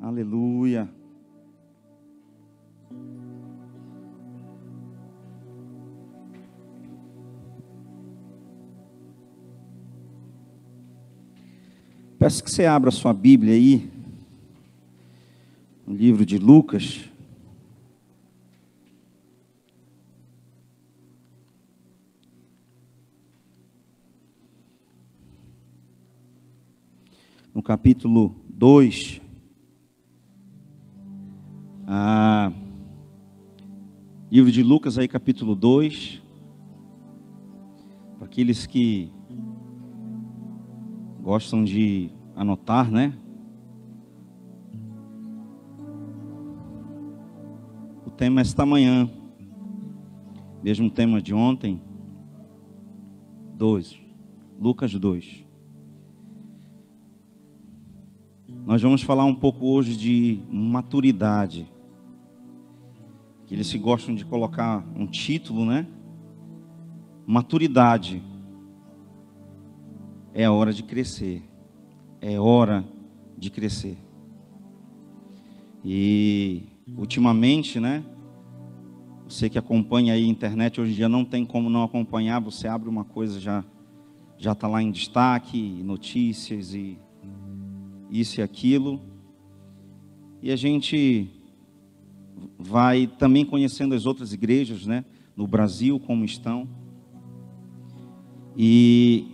Aleluia. Peço que você abra sua Bíblia aí, no livro de Lucas. No capítulo 2. Livro de Lucas aí, capítulo 2. Para aqueles que gostam de anotar, né? O tema esta manhã, mesmo tema de ontem, 2, Lucas 2. Nós vamos falar um pouco hoje de maturidade. Que eles se gostam de colocar um título, né? Maturidade. É hora de crescer. É hora de crescer. E ultimamente, né? Você que acompanha aí a internet, hoje em dia não tem como não acompanhar. Você abre uma coisa, já está lá em destaque, notícias e isso e aquilo. E a gente vai também conhecendo as outras igrejas, né? No Brasil, como estão. E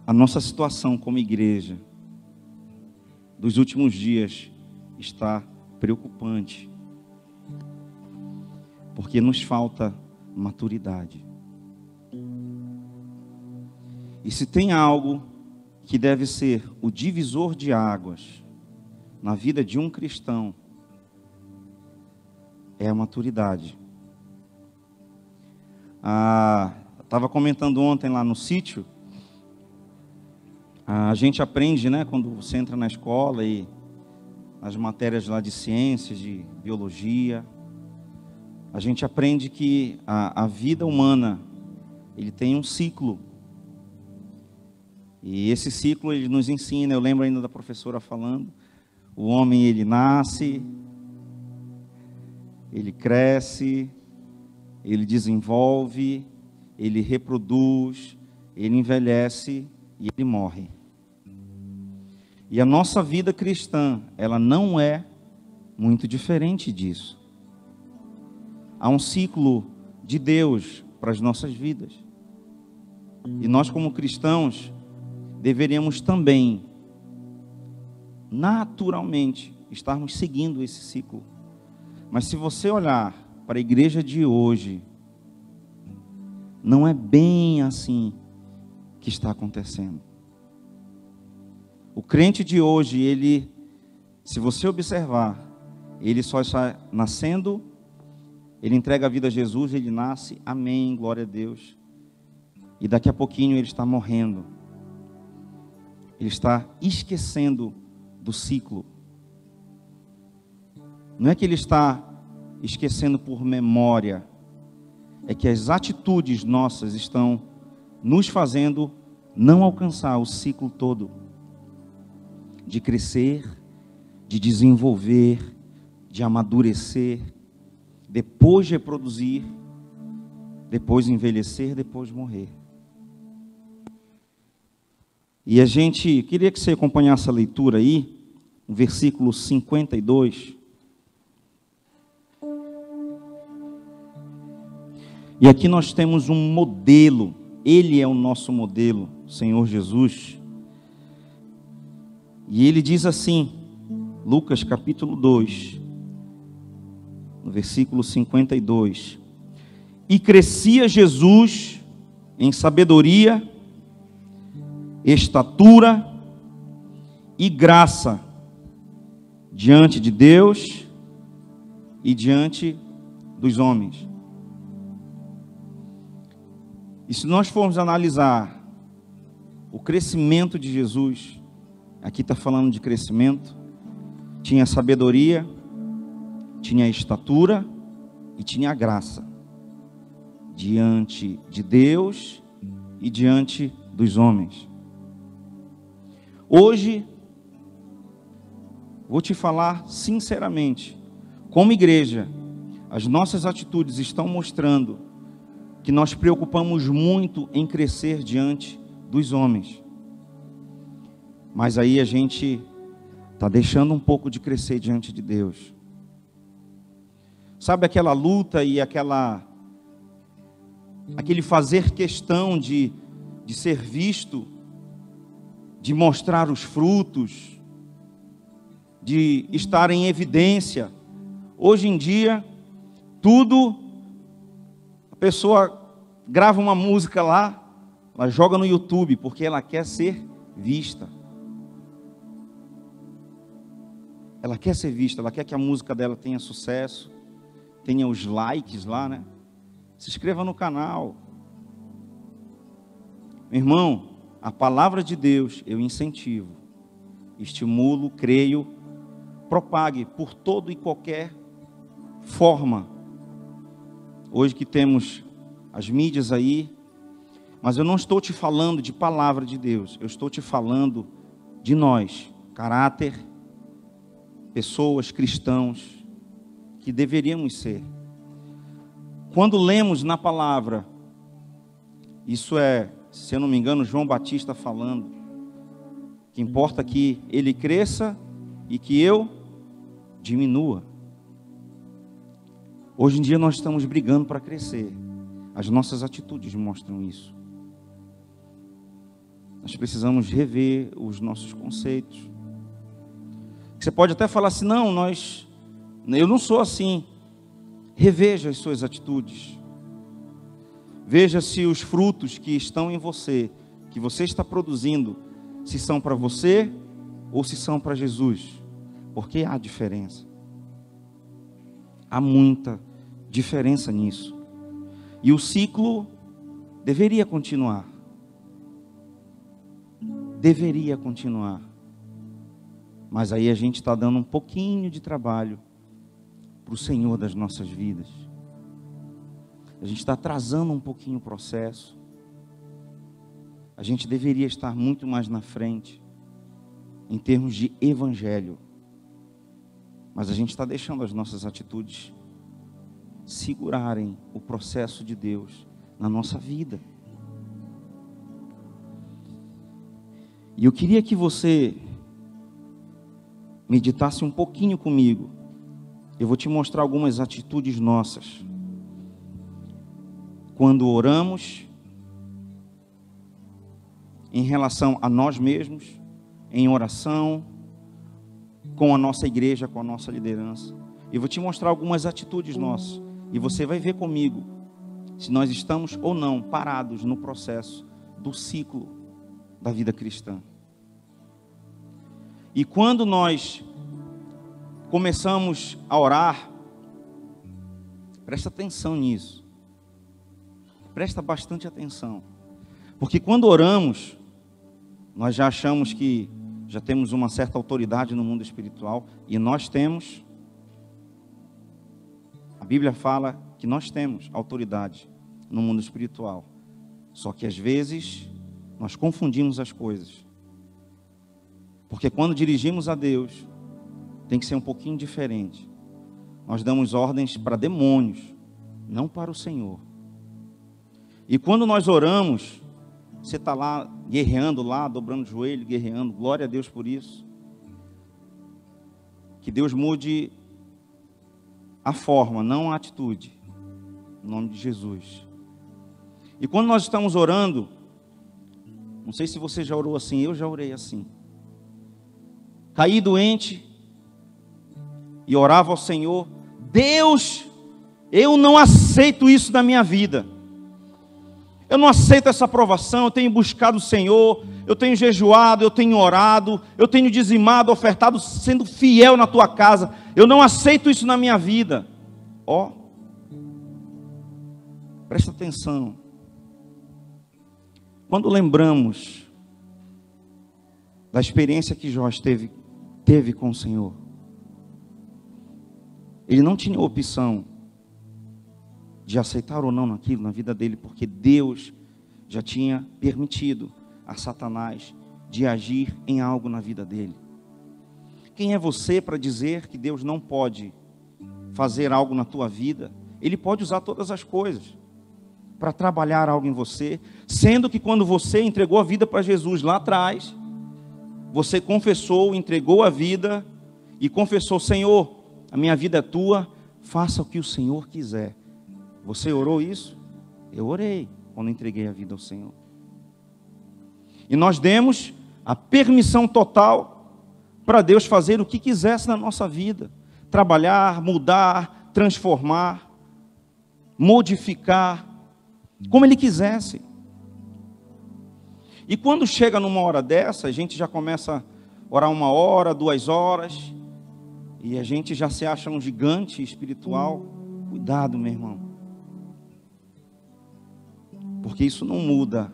a nossa situação como igreja dos últimos dias está preocupante, porque nos falta maturidade. E se tem algo que deve ser o divisor de águas na vida de um cristão, é a maturidade. Estava comentando ontem lá no sítio. A gente aprende, né, quando você entra na escola e as matérias lá de ciências, de biologia, a gente aprende que a vida humana, ele tem um ciclo. E esse ciclo ele nos ensina, eu lembro ainda da professora falando, o homem ele nasce, ele cresce, ele desenvolve, ele reproduz, ele envelhece e ele morre. E a nossa vida cristã, ela não é muito diferente disso. Há um ciclo de Deus para as nossas vidas. E nós como cristãos, deveríamos também, naturalmente, estarmos seguindo esse ciclo. Mas se você olhar para a igreja de hoje, não é bem assim que está acontecendo. O crente de hoje, ele, se você observar, ele só está nascendo, ele entrega a vida a Jesus, ele nasce, amém, glória a Deus. E daqui a pouquinho ele está morrendo. Ele está esquecendo do ciclo. Não é que ele está esquecendo por memória, é que as atitudes nossas estão nos fazendo não alcançar o ciclo todo de crescer, de desenvolver, de amadurecer, depois reproduzir, depois envelhecer, depois morrer. E a gente queria que você acompanhasse a leitura aí, o versículo 52. E aqui nós temos um modelo, Ele é o nosso modelo, Senhor Jesus. E Ele diz assim, Lucas capítulo 2, no versículo 52. E crescia Jesus em sabedoria, estatura e graça diante de Deus e diante dos homens. E se nós formos analisar o crescimento de Jesus, aqui está falando de crescimento, tinha sabedoria, tinha estatura e tinha graça diante de Deus e diante dos homens. Hoje, vou te falar sinceramente, como igreja, as nossas atitudes estão mostrando que nós preocupamos muito em crescer diante dos homens. Mas aí a gente está deixando um pouco de crescer diante de Deus. Sabe aquela luta e aquele fazer questão de ser visto, de mostrar os frutos, de estar em evidência. Hoje em dia, tudo, a pessoa grava uma música lá, ela joga no YouTube, porque ela quer ser vista. Ela quer ser vista, ela quer que a música dela tenha sucesso, tenha os likes lá, né? Se inscreva no canal. Meu irmão, a palavra de Deus eu incentivo, estimulo, creio, propague por todo e qualquer forma. Hoje que temos as mídias aí, mas eu não estou te falando de palavra de Deus, eu estou te falando de nós, caráter, pessoas, cristãos, que deveríamos ser. Quando lemos na palavra, isso é, se eu não me engano, João Batista falando, que importa que ele cresça e que eu diminua. Hoje em dia nós estamos brigando para crescer. As nossas atitudes mostram isso. Nós precisamos rever os nossos conceitos. Você pode até falar assim, não, eu não sou assim. Reveja as suas atitudes. Veja se os frutos que estão em você, que você está produzindo, se são para você ou se são para Jesus. Porque há diferença. Há muita diferença nisso. E o ciclo deveria continuar. Deveria continuar. Mas aí a gente está dando um pouquinho de trabalho para o Senhor das nossas vidas. A gente está atrasando um pouquinho o processo. A gente deveria estar muito mais na frente em termos de evangelho. Mas a gente está deixando as nossas atitudes segurarem o processo de Deus na nossa vida. E eu queria que você meditasse um pouquinho comigo. Eu vou te mostrar algumas atitudes nossas. Quando oramos, em relação a nós mesmos, em oração, com a nossa igreja, com a nossa liderança. Eu vou te mostrar algumas atitudes nossas. E você vai ver comigo se nós estamos ou não parados no processo do ciclo da vida cristã. E quando nós começamos a orar, presta atenção nisso. Presta bastante atenção. Porque quando oramos, nós já achamos que já temos uma certa autoridade no mundo espiritual. E nós temos. A Bíblia fala que nós temos autoridade no mundo espiritual. Só que às vezes nós confundimos as coisas. Porque quando dirigimos a Deus, tem que ser um pouquinho diferente. Nós damos ordens para demônios, não para o Senhor. E quando nós oramos, você está lá, guerreando lá, dobrando o joelho, guerreando, glória a Deus por isso. Que Deus mude a forma, não a atitude, em nome de Jesus. E quando nós estamos orando, não sei se você já orou assim, eu já orei assim. Caí doente e orava ao Senhor: Deus, eu não aceito isso na minha vida. Eu não aceito essa provação. Eu tenho buscado o Senhor, eu tenho jejuado, eu tenho orado, eu tenho dizimado, ofertado, sendo fiel na tua casa. Eu não aceito isso na minha vida. Ó, presta atenção. Quando lembramos da experiência que Jó teve com o Senhor, ele não tinha opção de aceitar ou não naquilo na vida dele, porque Deus já tinha permitido a Satanás de agir em algo na vida dele. quem é você para dizer que Deus não pode fazer algo na tua vida? Ele pode usar todas as coisas para trabalhar algo em você, sendo que quando você entregou a vida para Jesus lá atrás, você confessou, entregou a vida e confessou: Senhor, a minha vida é tua, faça o que o Senhor quiser. Você orou isso? Eu orei quando entreguei a vida ao Senhor. E nós demos a permissão total para Deus fazer o que quisesse na nossa vida. Trabalhar, mudar, transformar, modificar, como Ele quisesse. E quando chega numa hora dessa, a gente já começa a orar 1 hora, 2 horas, e a gente já se acha um gigante espiritual. Cuidado, meu irmão, porque isso não muda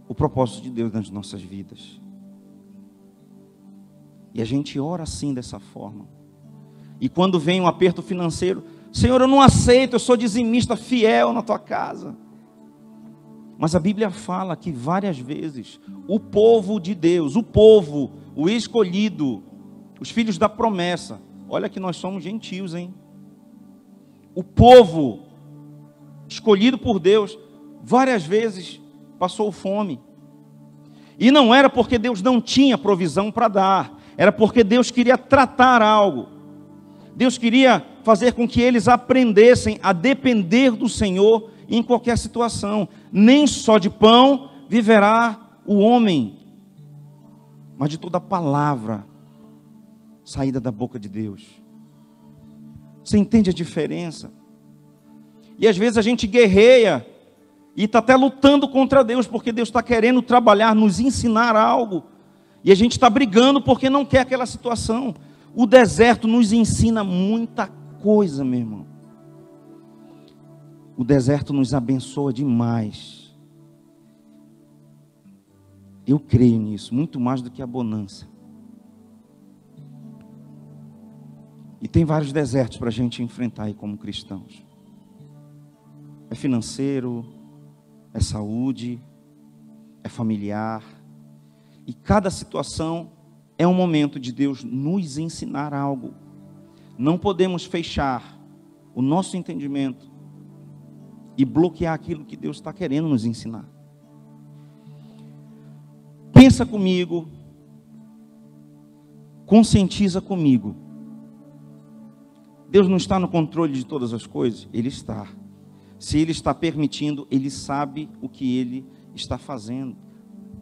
o propósito de Deus nas nossas vidas. E a gente ora assim, dessa forma. E quando vem um aperto financeiro: Senhor, eu não aceito, eu sou dizimista fiel na tua casa. Mas a Bíblia fala que várias vezes o povo de Deus, o povo, o escolhido, os filhos da promessa, olha que nós somos gentios, hein? O povo escolhido por Deus, várias vezes passou fome. E não era porque Deus não tinha provisão para dar, era porque Deus queria tratar algo. Deus queria fazer com que eles aprendessem a depender do Senhor em qualquer situação. Nem só de pão viverá o homem, mas de toda palavra saída da boca de Deus. Você entende a diferença? E às vezes a gente guerreia e está até lutando contra Deus, porque Deus está querendo trabalhar, nos ensinar algo, e a gente está brigando porque não quer aquela situação. O deserto nos ensina muita coisa, meu irmão. O deserto nos abençoa demais. Eu creio nisso, muito mais do que a bonança. E tem vários desertos para a gente enfrentar aí como cristãos. É financeiro, é saúde, é familiar. E cada situação é um momento de Deus nos ensinar algo. Não podemos fechar o nosso entendimento e bloquear aquilo que Deus está querendo nos ensinar. Pensa comigo, conscientiza comigo. Deus não está no controle de todas as coisas? Ele está. Se Ele está permitindo, Ele sabe o que Ele está fazendo.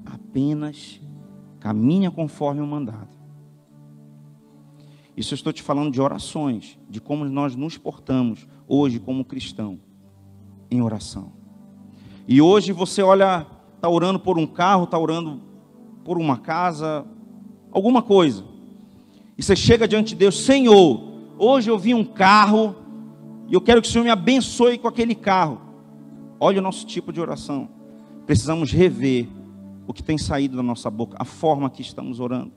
Apenas caminha conforme o mandado. Isso eu estou te falando de orações, de como nós nos portamos hoje como cristão em oração. E hoje você olha, está orando por um carro, está orando por uma casa, alguma coisa. E você chega diante de Deus: Senhor, hoje eu vi um carro e eu quero que o Senhor me abençoe com aquele carro. Olha o nosso tipo de oração. Precisamos rever o que tem saído da nossa boca, a forma que estamos orando.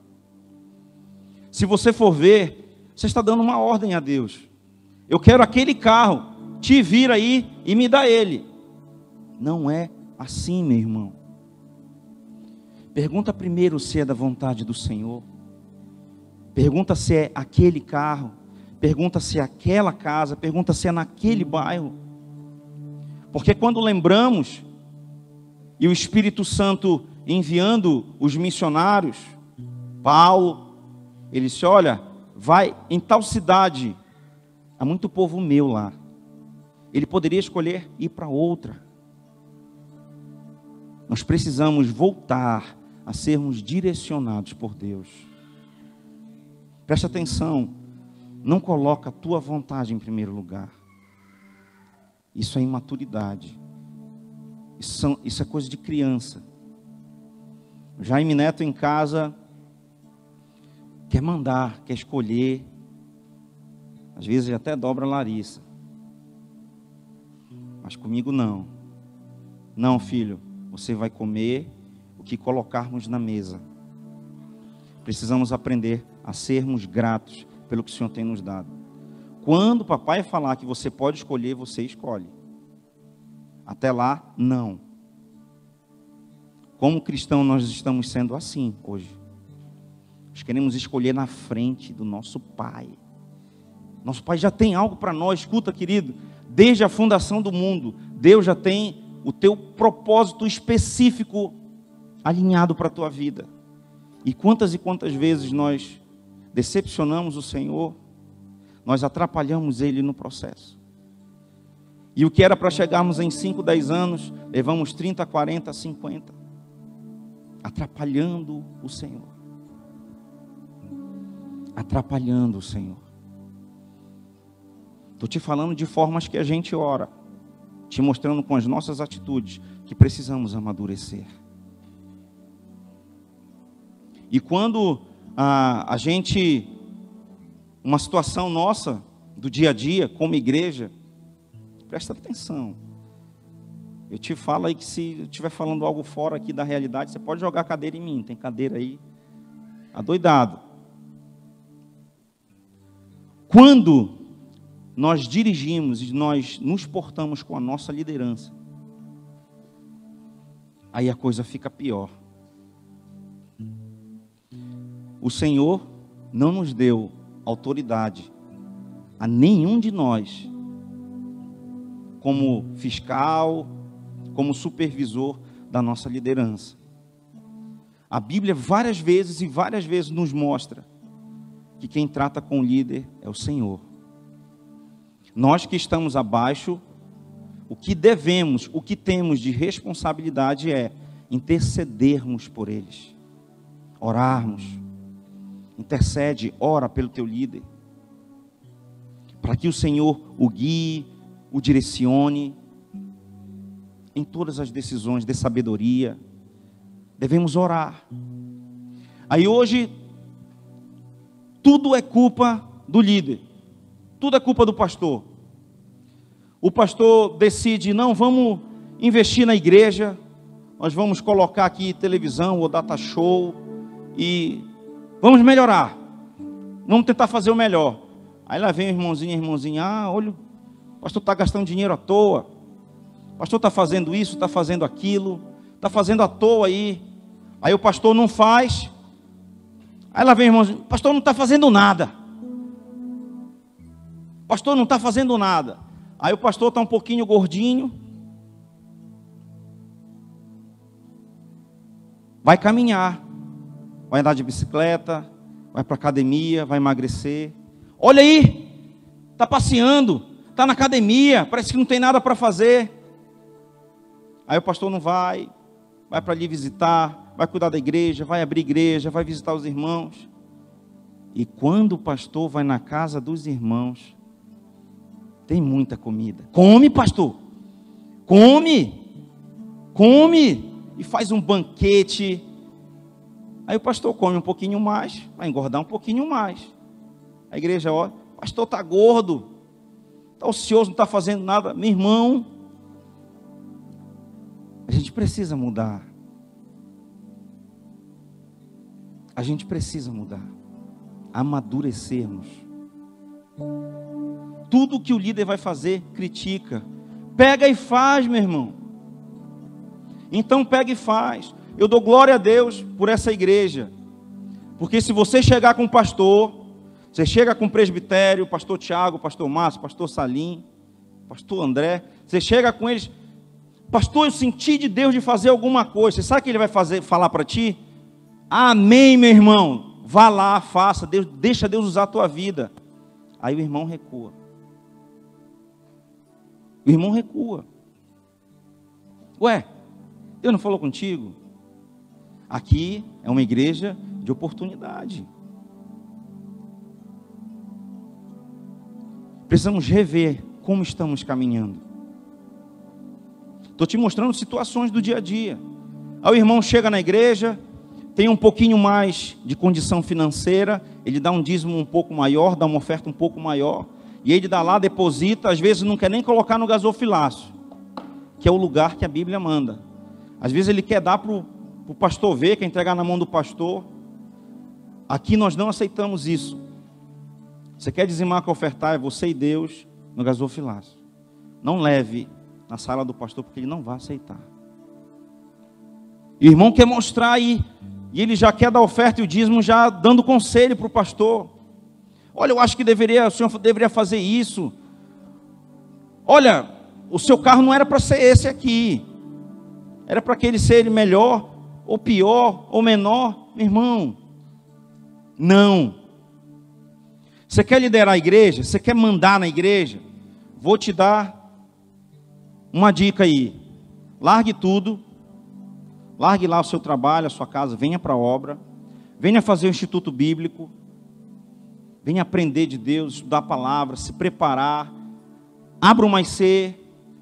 Se você for ver, você está dando uma ordem a Deus: eu quero aquele carro, te vira aí e me dá ele. Não é assim, meu irmão. Pergunta primeiro se é da vontade do Senhor. Pergunta se é aquele carro. Pergunta se é aquela casa. Pergunta se é naquele bairro. Porque quando lembramos, e o Espírito Santo enviando os missionários, Paulo, ele disse: olha, vai em tal cidade, há muito povo meu lá. Ele poderia escolher ir para outra. Nós precisamos voltar a sermos direcionados por Deus. Preste atenção, não coloca a tua vontade em primeiro lugar. Isso é imaturidade. Isso é coisa de criança. Jaime Neto em casa quer mandar, quer escolher. Às vezes até dobra a Larissa. Mas comigo não. Não, filho, você vai comer o que colocarmos na mesa. Precisamos aprender a sermos gratos pelo que o Senhor tem nos dado. Quando o papai falar que você pode escolher, você escolhe. Até lá, não. Como cristão, nós estamos sendo assim hoje. Nós queremos escolher na frente do nosso Pai. Nosso Pai já tem algo para nós. Escuta, querido, desde a fundação do mundo, Deus já tem o teu propósito específico alinhado para a tua vida. E quantas vezes nós decepcionamos o Senhor, nós atrapalhamos Ele no processo. E o que era para chegarmos em 5, 10 anos, levamos 30, 40, 50, atrapalhando o Senhor. Atrapalhando o Senhor. Estou te falando de formas que a gente ora, te mostrando com as nossas atitudes que precisamos amadurecer. E quando a gente, uma situação nossa, do dia a dia, como igreja, presta atenção. Eu te falo aí que se eu estiver falando algo fora aqui da realidade, você pode jogar a cadeira em mim, tem cadeira aí, adoidado. Quando nós dirigimos e nós nos portamos com a nossa liderança, aí a coisa fica pior. O Senhor não nos deu autoridade a nenhum de nós, como fiscal, como supervisor da nossa liderança. A Bíblia várias vezes nos mostra que quem trata com o líder é o Senhor. Nós que estamos abaixo, o que devemos, o que temos de responsabilidade é intercedermos por eles, orarmos. Intercede, ora pelo teu líder, para que o Senhor o guie, o direcione em todas as decisões de sabedoria. Devemos orar. Aí hoje tudo é culpa do líder, tudo é culpa do pastor. O pastor decide, não, vamos investir na igreja, nós vamos colocar aqui televisão ou data show e vamos melhorar, vamos tentar fazer o melhor. Aí lá vem o irmãozinho e a irmãzinha, olha, o pastor está gastando dinheiro à toa, o pastor está fazendo isso, está fazendo aquilo, está fazendo à toa aí. Aí o pastor não faz. Aí lá vem o irmãozinho, o pastor não está fazendo nada. O pastor não está fazendo nada. Aí o pastor está um pouquinho gordinho, vai caminhar, vai andar de bicicleta, vai para a academia, vai emagrecer. Olha aí, está passeando, está na academia, parece que não tem nada para fazer. Aí o pastor não vai para ali visitar, vai cuidar da igreja, vai abrir igreja, vai visitar os irmãos. E quando o pastor vai na casa dos irmãos, tem muita comida. Come, pastor, come, e faz um banquete. Aí o pastor come um pouquinho mais, vai engordar um pouquinho mais. A igreja olha, o pastor está gordo, está ocioso, não está fazendo nada. Meu irmão, a gente precisa mudar. A gente precisa mudar, amadurecermos. Tudo que o líder vai fazer, critica. Pega e faz, meu irmão. Então pega e faz. Eu dou glória a Deus por essa igreja, porque se você chegar com o pastor, você chega com o presbitério, pastor Tiago, pastor Márcio, pastor Salim, pastor André, você chega com eles, pastor, eu senti de Deus de fazer alguma coisa. Você sabe o que ele vai falar para ti? Amém, meu irmão, vá lá, faça, Deus, deixa Deus usar a tua vida. Aí o irmão recua. O irmão recua. Ué, Deus não falou contigo? Aqui é uma igreja de oportunidade. Precisamos rever como estamos caminhando. Estou te mostrando situações do dia a dia. Aí o irmão chega na igreja, tem um pouquinho mais de condição financeira, ele dá um dízimo um pouco maior, dá uma oferta um pouco maior, e ele dá lá, deposita, às vezes não quer nem colocar no gasofilácio, que é o lugar que a Bíblia manda. Às vezes ele quer dar para o pastor ver, quer entregar na mão do pastor. Aqui nós não aceitamos isso. Você quer dizimar com ofertar, é você e Deus no gasofilácio. Não leve na sala do pastor, porque ele não vai aceitar. E o irmão quer mostrar aí, E ele já quer dar oferta e o dízimo, já dando conselho para o pastor. Olha, eu acho que o senhor deveria fazer isso. Olha, o seu carro não era para ser esse aqui. Era para que ele ser melhor, ou pior, ou menor. Meu irmão, não. Você quer liderar a igreja? Você quer mandar na igreja? Vou te dar uma dica aí. Largue tudo. Largue lá o seu trabalho, a sua casa. Venha para a obra. Venha fazer o Instituto Bíblico. Venha aprender de Deus, estudar a palavra, se preparar. Abra uma IC.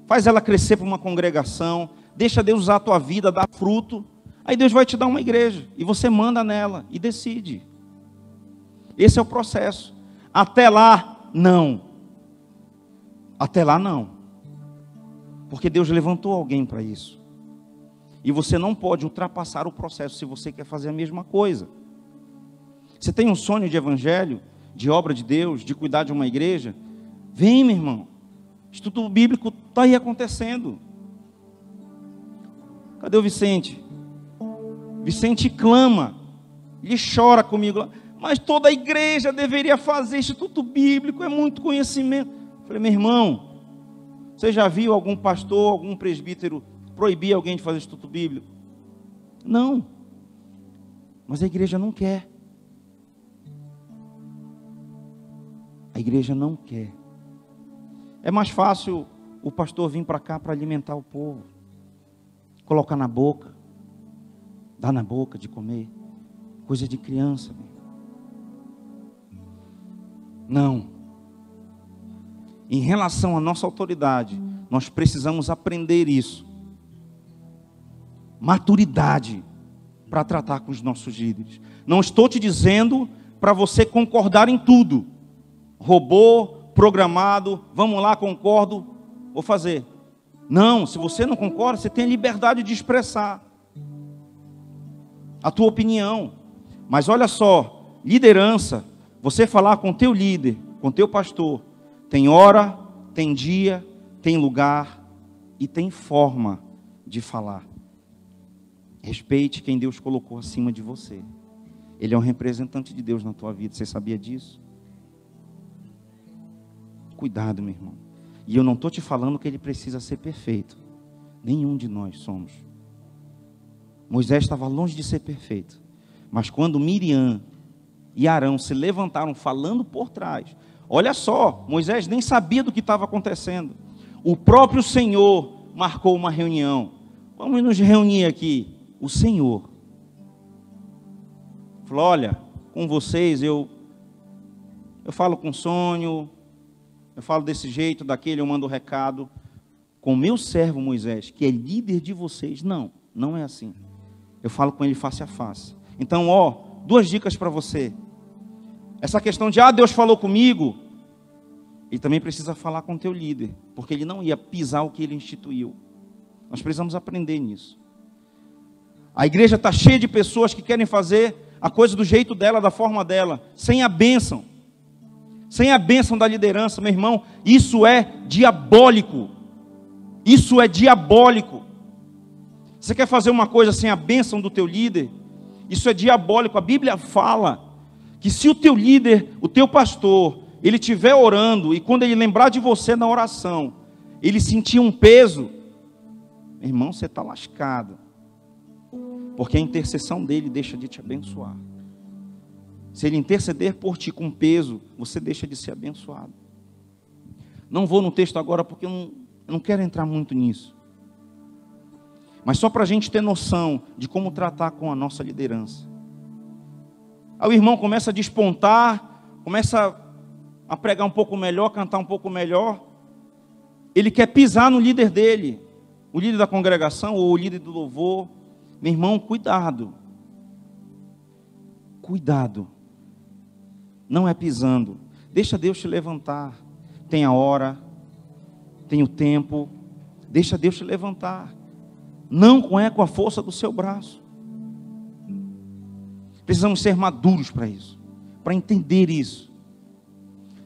Faz ela crescer para uma congregação. Deixa Deus usar a tua vida, dar fruto. Aí Deus vai te dar uma igreja. E você manda nela e decide. Esse é o processo. Até lá, não. Até lá, não. Porque Deus levantou alguém para isso. E você não pode ultrapassar o processo se você quer fazer a mesma coisa. Você tem um sonho de evangelho, de obra de Deus, de cuidar de uma igreja? Vem, meu irmão. Estudo bíblico está aí acontecendo. Cadê o Vicente? Vicente clama, ele chora comigo. Mas toda a igreja deveria fazer Instituto Bíblico, é muito conhecimento. Eu falei, meu irmão, você já viu algum pastor, algum presbítero proibir alguém de fazer Instituto Bíblico? Não. Mas a igreja não quer. A igreja não quer. É mais fácil o pastor vir para cá para alimentar o povo. Colocar na boca. Dar na boca de comer. Coisa de criança. Não. Em relação à nossa autoridade, nós precisamos aprender isso. Maturidade para tratar com os nossos líderes. Não estou te dizendo para você concordar em tudo. Robô, programado, vamos lá, concordo, vou fazer. Não, se você não concorda, você tem a liberdade de expressar a tua opinião. Mas olha só, liderança, você falar com teu líder, com teu pastor, tem hora, tem dia, tem lugar e tem forma de falar. Respeite quem Deus colocou acima de você. Ele é um representante de Deus na tua vida, você sabia disso? Cuidado, meu irmão. E eu não estou te falando que ele precisa ser perfeito. Nenhum de nós somos. Moisés estava longe de ser perfeito. Mas quando Miriam e Arão se levantaram falando por trás. Olha só, Moisés nem sabia do que estava acontecendo. O próprio Senhor marcou uma reunião. Vamos nos reunir aqui. O Senhor falou, olha, com vocês eu falo com sonho, eu falo desse jeito, daquele, eu mando o recado. Com o meu servo Moisés, que é líder de vocês, não é assim. Eu falo com ele face a face. Então, duas dicas para você. Essa questão de, Deus falou comigo, ele também precisa falar com o teu líder, porque ele não ia pisar o que ele instituiu. Nós precisamos aprender nisso. A igreja está cheia de pessoas que querem fazer a coisa do jeito dela, da forma dela, sem a bênção. Sem a bênção da liderança, meu irmão, isso é diabólico. Isso é diabólico. Você quer fazer uma coisa sem a bênção do teu líder? Isso é diabólico. A Bíblia fala que se o teu líder, o teu pastor, ele estiver orando, e quando ele lembrar de você na oração, ele sentir um peso, meu irmão, você está lascado. Porque a intercessão dele deixa de te abençoar. Se ele interceder por ti com peso, você deixa de ser abençoado. Não vou no texto agora porque eu não quero entrar muito nisso. Mas só para a gente ter noção de como tratar com a nossa liderança. Aí o irmão começa a despontar, começa a pregar um pouco melhor, cantar um pouco melhor. Ele quer pisar no líder dele, o líder da congregação ou o líder do louvor. Meu irmão, cuidado. Cuidado. Não é pisando. Deixa Deus te levantar. Tem a hora, tem o tempo. Deixa Deus te levantar. Não com a força do seu braço. Precisamos ser maduros para isso, para entender isso.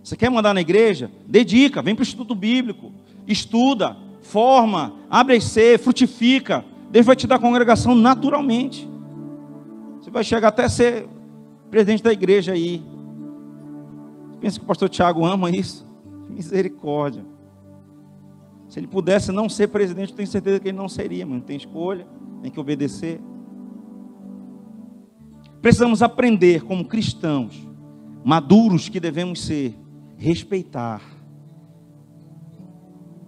Você quer mandar na igreja? Dedica, vem para o Instituto Bíblico, estuda, forma, abre a IC, frutifica. Deus vai te dar congregação naturalmente. Você vai chegar até a ser presidente da igreja aí. Você pensa que o pastor Tiago ama isso? Misericórdia. Se ele pudesse não ser presidente, eu tenho certeza que ele não seria, mas não tem escolha, tem que obedecer. Precisamos aprender como cristãos, maduros que devemos ser, respeitar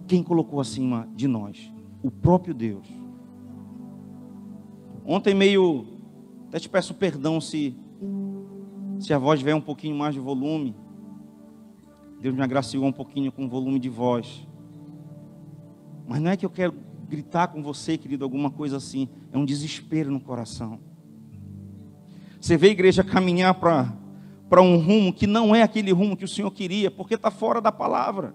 quem colocou acima de nós, o próprio Deus. Ontem até te peço perdão se a voz tiver um pouquinho mais de volume. Deus me agraciou um pouquinho com volume de voz. Mas não é que eu quero gritar com você, querido, alguma coisa assim. É um desespero no coração. Você vê a igreja caminhar para um rumo que não é aquele rumo que o Senhor queria, porque está fora da palavra.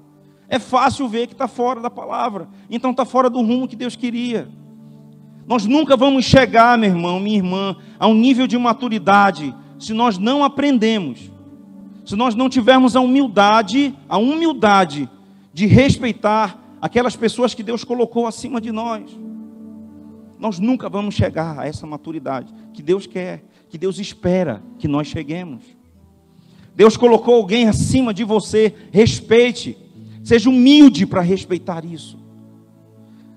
É fácil ver que está fora da palavra. Então está fora do rumo que Deus queria. Nós nunca vamos chegar, meu irmão, minha irmã, a um nível de maturidade, se nós não aprendemos, se nós não tivermos a humildade de respeitar aquelas pessoas que Deus colocou acima de nós. Nós nunca vamos chegar a essa maturidade que Deus quer, que Deus espera que nós cheguemos. Deus colocou alguém acima de você, respeite, seja humilde para respeitar isso.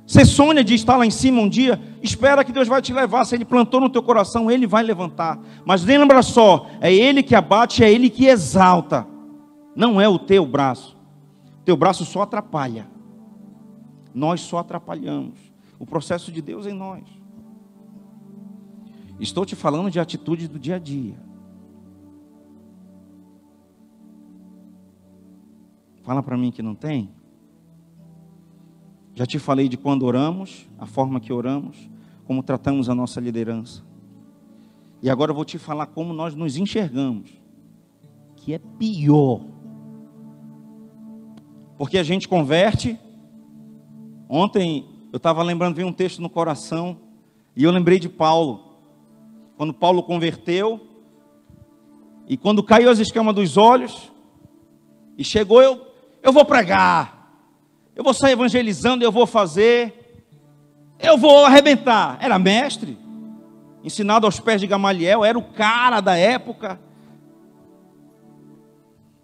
Você sonha de estar lá em cima um dia, espera que Deus vai te levar. Se Ele plantou no teu coração, Ele vai levantar. Mas lembra só, é Ele que abate, é Ele que exalta. Não é o teu braço. O teu braço só atrapalha. Nós só atrapalhamos o processo de Deus em nós. Estou te falando de atitudes do dia a dia. Fala para mim que não tem. Já te falei de quando oramos, a forma que oramos, como tratamos a nossa liderança. E agora eu vou te falar como nós nos enxergamos, que é pior. Porque a gente converte. Ontem eu estava lembrando, veio um texto no coração, e eu lembrei de Paulo. Quando Paulo converteu, e quando caiu as escamas dos olhos, e chegou, eu vou pregar. Eu vou sair evangelizando, eu vou fazer, eu vou arrebentar. Era mestre, ensinado aos pés de Gamaliel, era o cara da época,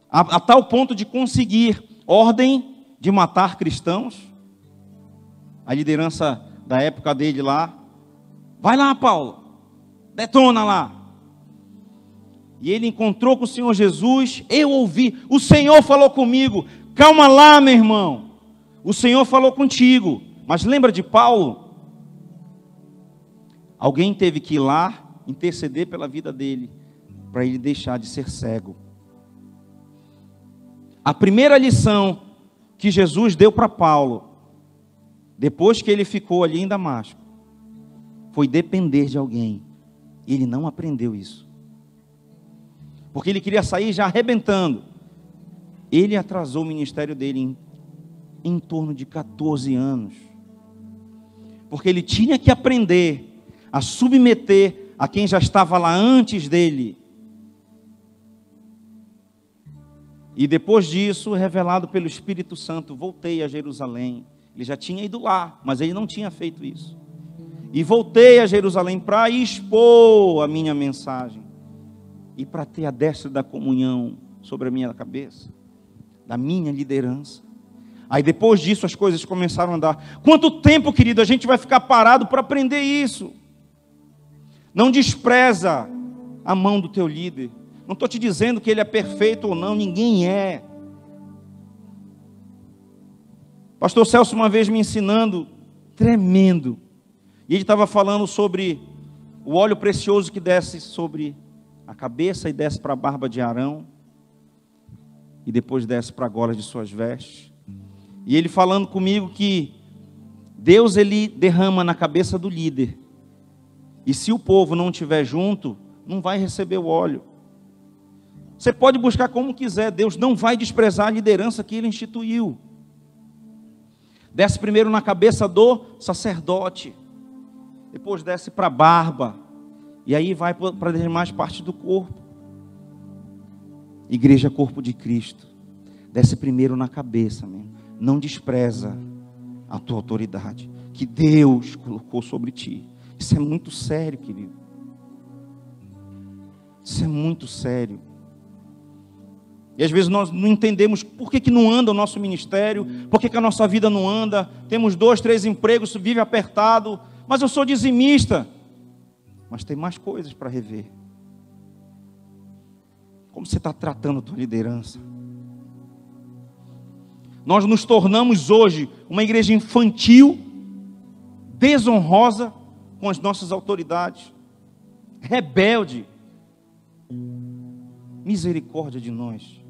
a tal ponto de conseguir ordem de matar cristãos. A liderança da época dele lá, vai lá, Paulo, detona lá. E ele encontrou com o Senhor Jesus, eu ouvi, o Senhor falou comigo, calma lá, meu irmão. O Senhor falou contigo, mas lembra de Paulo? Alguém teve que ir lá interceder pela vida dele, para ele deixar de ser cego. A primeira lição que Jesus deu para Paulo, depois que ele ficou ali em Damasco, foi depender de alguém. Ele não aprendeu isso, porque ele queria sair já arrebentando. Ele atrasou o ministério dele em torno de 14 anos, porque ele tinha que aprender a submeter a quem já estava lá antes dele. E depois disso, revelado pelo Espírito Santo, voltei a Jerusalém. Ele já tinha ido lá, mas ele não tinha feito isso. E voltei a Jerusalém para expor a minha mensagem e para ter a destra da comunhão sobre a minha cabeça, da minha liderança. Aí depois disso as coisas começaram a andar. Quanto tempo, querido, a gente vai ficar parado para aprender isso? Não despreza a mão do teu líder. Não estou te dizendo que ele é perfeito ou não, ninguém é. Pastor Celso uma vez me ensinando, tremendo. E ele estava falando sobre o óleo precioso que desce sobre a cabeça e desce para a barba de Arão. E depois desce para a gola de suas vestes. E ele falando comigo que Deus, ele derrama na cabeça do líder. E se o povo não estiver junto, não vai receber o óleo. Você pode buscar como quiser, Deus não vai desprezar a liderança que ele instituiu. Desce primeiro na cabeça do sacerdote, depois desce para a barba, e aí vai para as demais partes do corpo. Igreja, corpo de Cristo, desce primeiro na cabeça mesmo. Não despreza a tua autoridade que Deus colocou sobre ti. Isso é muito sério, querido. Isso é muito sério. E às vezes nós não entendemos por que não anda o nosso ministério, por que a nossa vida não anda. Temos 2, 3 empregos, vive apertado. Mas eu sou dizimista. Mas tem mais coisas para rever. Como você está tratando a tua liderança? Nós nos tornamos hoje uma igreja infantil, desonrosa com as nossas autoridades, rebelde. Misericórdia de nós.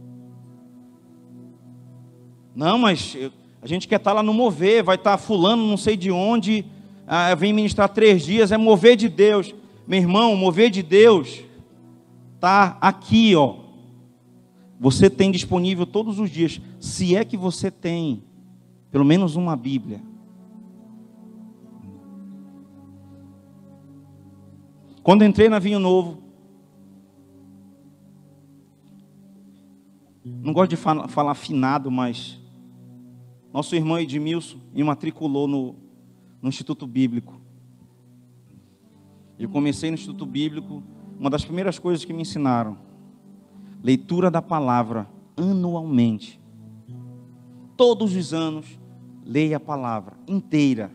Não, mas a gente quer estar lá no mover, vai estar fulano não sei de onde, vem ministrar 3 dias, é mover de Deus. Meu irmão, mover de Deus está aqui, ó. Você tem disponível todos os dias, se é que você tem pelo menos uma Bíblia. Quando entrei na Vinho Novo, não gosto de falar afinado, mas nosso irmão Edmilson me matriculou no Instituto Bíblico. Eu comecei no Instituto Bíblico, uma das primeiras coisas que me ensinaram, leitura da palavra anualmente. Todos os anos, leia a palavra inteira.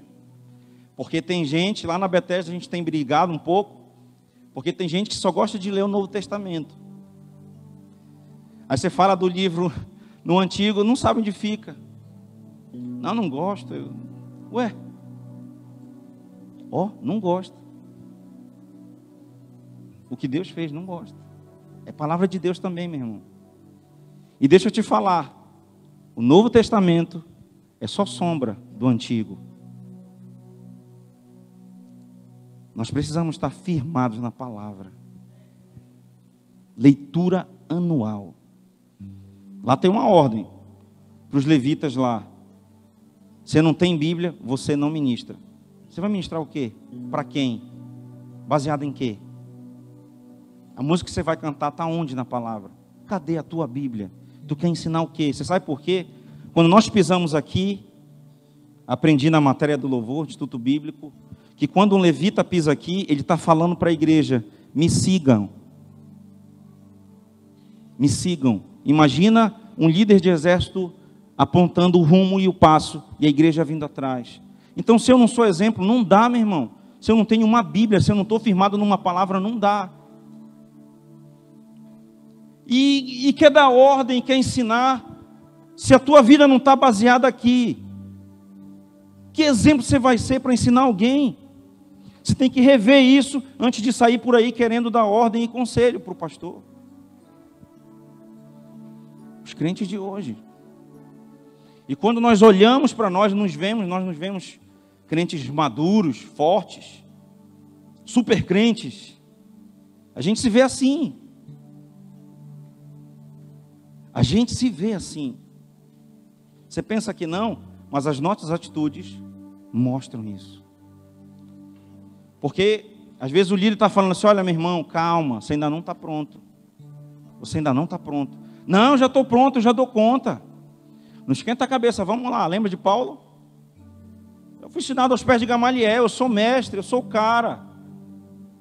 Porque tem gente, lá na Bethesda a gente tem brigado um pouco, porque tem gente que só gosta de ler o Novo Testamento. Aí você fala do livro no Antigo, não sabe onde fica. Não gosto. Ué? Não gosto. O que Deus fez, não gosta. É palavra de Deus também, meu irmão. E deixa eu te falar, o Novo Testamento é só sombra do Antigo. Nós precisamos estar firmados na palavra. Leitura anual. Lá tem uma ordem para os levitas lá. Você não tem Bíblia, você não ministra. Você vai ministrar o quê? Para quem? Baseado em quê? A música que você vai cantar está onde na palavra? Cadê a tua Bíblia? Tu quer ensinar o quê? Você sabe por quê? Quando nós pisamos aqui, aprendi na matéria do louvor, Instituto Bíblico, que quando um levita pisa aqui, ele está falando para a igreja, me sigam. Me sigam. Imagina um líder de exército apontando o rumo e o passo, e a igreja vindo atrás. Então, se eu não sou exemplo, não dá, meu irmão. Se eu não tenho uma Bíblia, se eu não estou firmado numa palavra, não dá. E quer dar ordem, quer ensinar, se a tua vida não está baseada aqui, que exemplo você vai ser para ensinar alguém? Você tem que rever isso antes de sair por aí querendo dar ordem e conselho para o pastor. Os crentes de hoje. E quando nós olhamos para nós nos vemos crentes maduros, fortes, super crentes. A gente se vê assim. A gente se vê assim. Você pensa que não, mas as nossas atitudes mostram isso. Porque às vezes o líder está falando assim, olha meu irmão, calma, você ainda não está pronto. Você ainda não está pronto. Não, já estou pronto, já dou conta. Não esquenta a cabeça, vamos lá, lembra de Paulo? Eu fui ensinado aos pés de Gamaliel, eu sou mestre, eu sou o cara.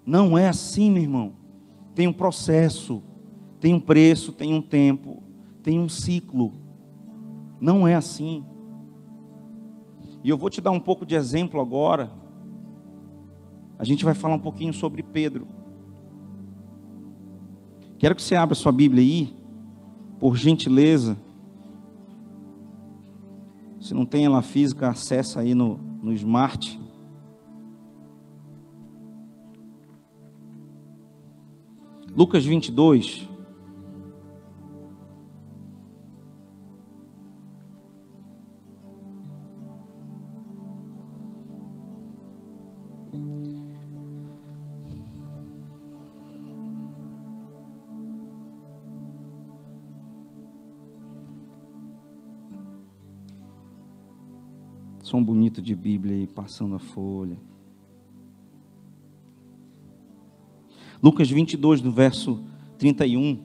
Não é assim, meu irmão. Tem um processo, tem um preço, tem um tempo, tem um ciclo. Não é assim. E eu vou te dar um pouco de exemplo agora. A gente vai falar um pouquinho sobre Pedro. Quero que você abra sua Bíblia aí, por gentileza. Se não tem ela física, acessa aí no Smart. Lucas 22. Som bonito de Bíblia aí, passando a folha. Lucas 22, no verso 31.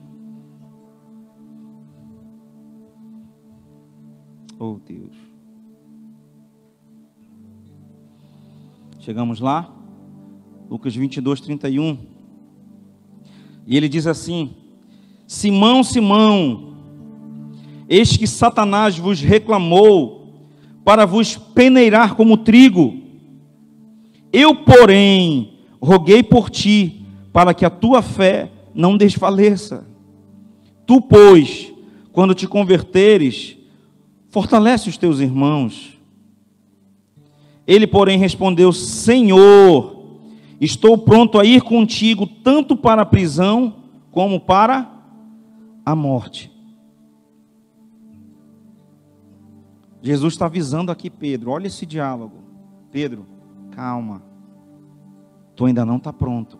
Oh, Deus. Chegamos lá? Lucas 22, 31. E ele diz assim: Simão, Simão, eis que Satanás vos reclamou para vos peneirar como trigo. Eu, porém, roguei por ti, para que a tua fé não desfaleça. Tu, pois, quando te converteres, fortalece os teus irmãos. Ele, porém, respondeu: Senhor, estou pronto a ir contigo, tanto para a prisão, como para a morte. Jesus está avisando aqui Pedro, olha esse diálogo. Pedro, calma, tu ainda não está pronto.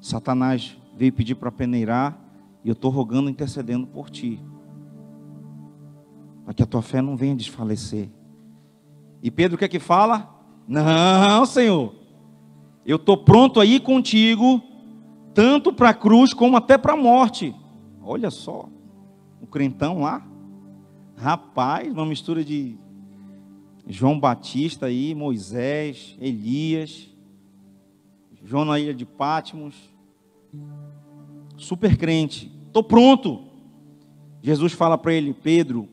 Satanás veio pedir para peneirar, e eu estou rogando, intercedendo por ti, para que a tua fé não venha desfalecer. E Pedro o que é que fala? Não, Senhor, eu estou pronto a ir contigo, tanto para a cruz, como até para a morte. Olha só, o crentão lá, rapaz, uma mistura de João Batista aí, Moisés, Elias, João na ilha de Patmos, super crente, estou pronto. Jesus fala para ele: Pedro,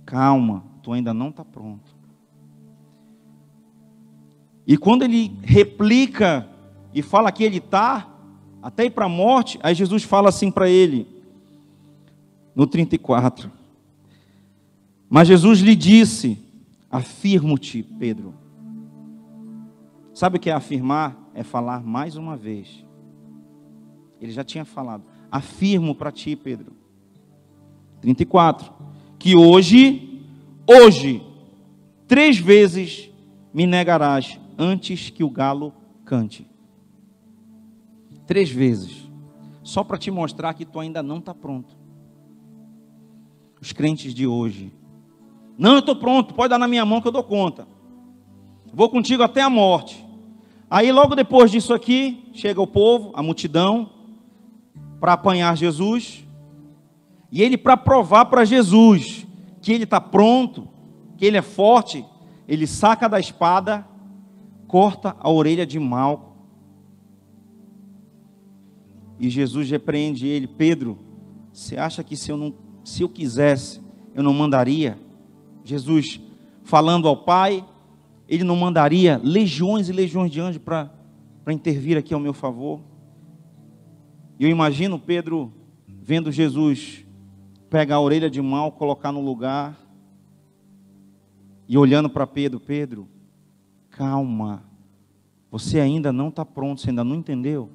calma, tu ainda não está pronto. E quando ele replica e fala que ele está, até ir para a morte, aí Jesus fala assim para ele, no 34, mas Jesus lhe disse: afirmo-te, Pedro. Sabe o que é afirmar? É falar mais uma vez. Ele já tinha falado: afirmo para ti, Pedro. 34, que hoje, 3 vezes me negarás antes que o galo cante. 3 vezes. Só para te mostrar que tu ainda não está pronto. Os crentes de hoje: não, eu estou pronto, pode dar na minha mão que eu dou conta. Vou contigo até a morte. Aí logo depois disso aqui, chega o povo, a multidão, para apanhar Jesus. E ele, para provar para Jesus que ele está pronto, que ele é forte, ele saca da espada, corta a orelha de Malco. E Jesus repreende ele: Pedro, você acha que se eu quisesse, eu não mandaria? Jesus falando ao Pai, ele não mandaria legiões e legiões de anjos para intervir aqui ao meu favor? E eu imagino Pedro vendo Jesus pegar a orelha de Malco, colocar no lugar, e olhando para Pedro: Pedro, calma, você ainda não está pronto, você ainda não entendeu?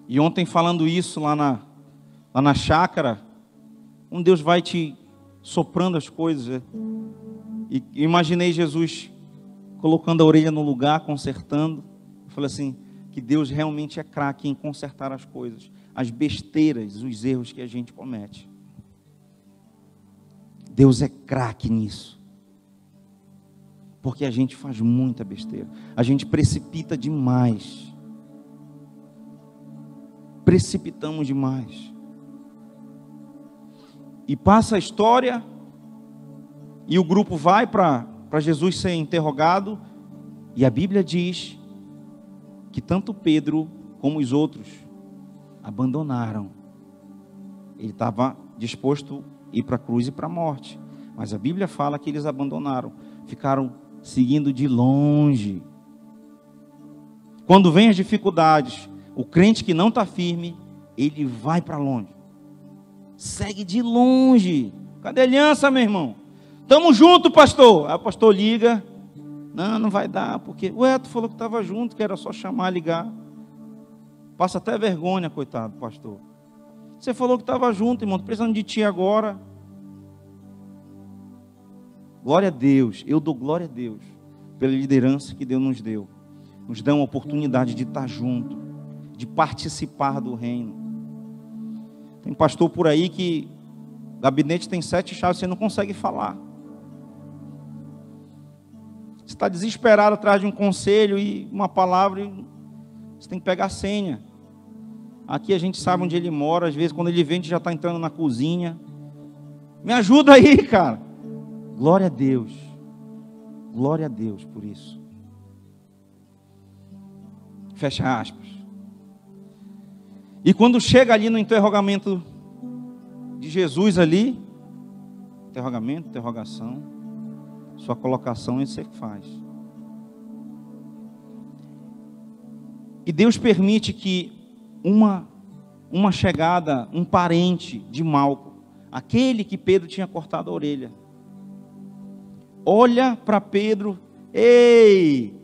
E ontem, falando isso lá na chácara, Deus vai te soprando as coisas. E imaginei Jesus colocando a orelha no lugar, consertando. Eu falei assim, que Deus realmente é craque em consertar as coisas, as besteiras, os erros que a gente comete. Deus é craque nisso. Porque a gente faz muita besteira. A gente precipita demais. Precipitamos demais. E passa a história, e o grupo vai para Jesus ser interrogado, e a Bíblia diz que tanto Pedro como os outros abandonaram. Ele estava disposto a ir para a cruz e para a morte, mas a Bíblia fala que eles abandonaram, ficaram seguindo de longe. Quando vem as dificuldades, o crente que não está firme, ele vai para longe, segue de longe. Cadê a aliança, meu irmão? Tamo junto, pastor. Aí o pastor liga: não vai dar, porque tu falou que estava junto, que era só chamar, ligar. Passa até vergonha, coitado, pastor. Você falou que estava junto, irmão, tô precisando de ti agora. Glória a Deus, eu dou glória a Deus pela liderança que Deus nos deu. Nos dá uma oportunidade de estar junto, de participar do reino. Tem pastor por aí que o gabinete tem 7 chaves, você não consegue falar. Você está desesperado atrás de um conselho e uma palavra, e você tem que pegar a senha. Aqui a gente sabe onde ele mora, às vezes quando ele vem a gente já está entrando na cozinha. Me ajuda aí, cara. Glória a Deus por isso. Fecha aspas. E quando chega ali no interrogamento de Jesus ali, interrogamento, interrogação, sua colocação é isso que faz. E Deus permite que uma chegada, um parente de Malco, aquele que Pedro tinha cortado a orelha, olha para Pedro: ei,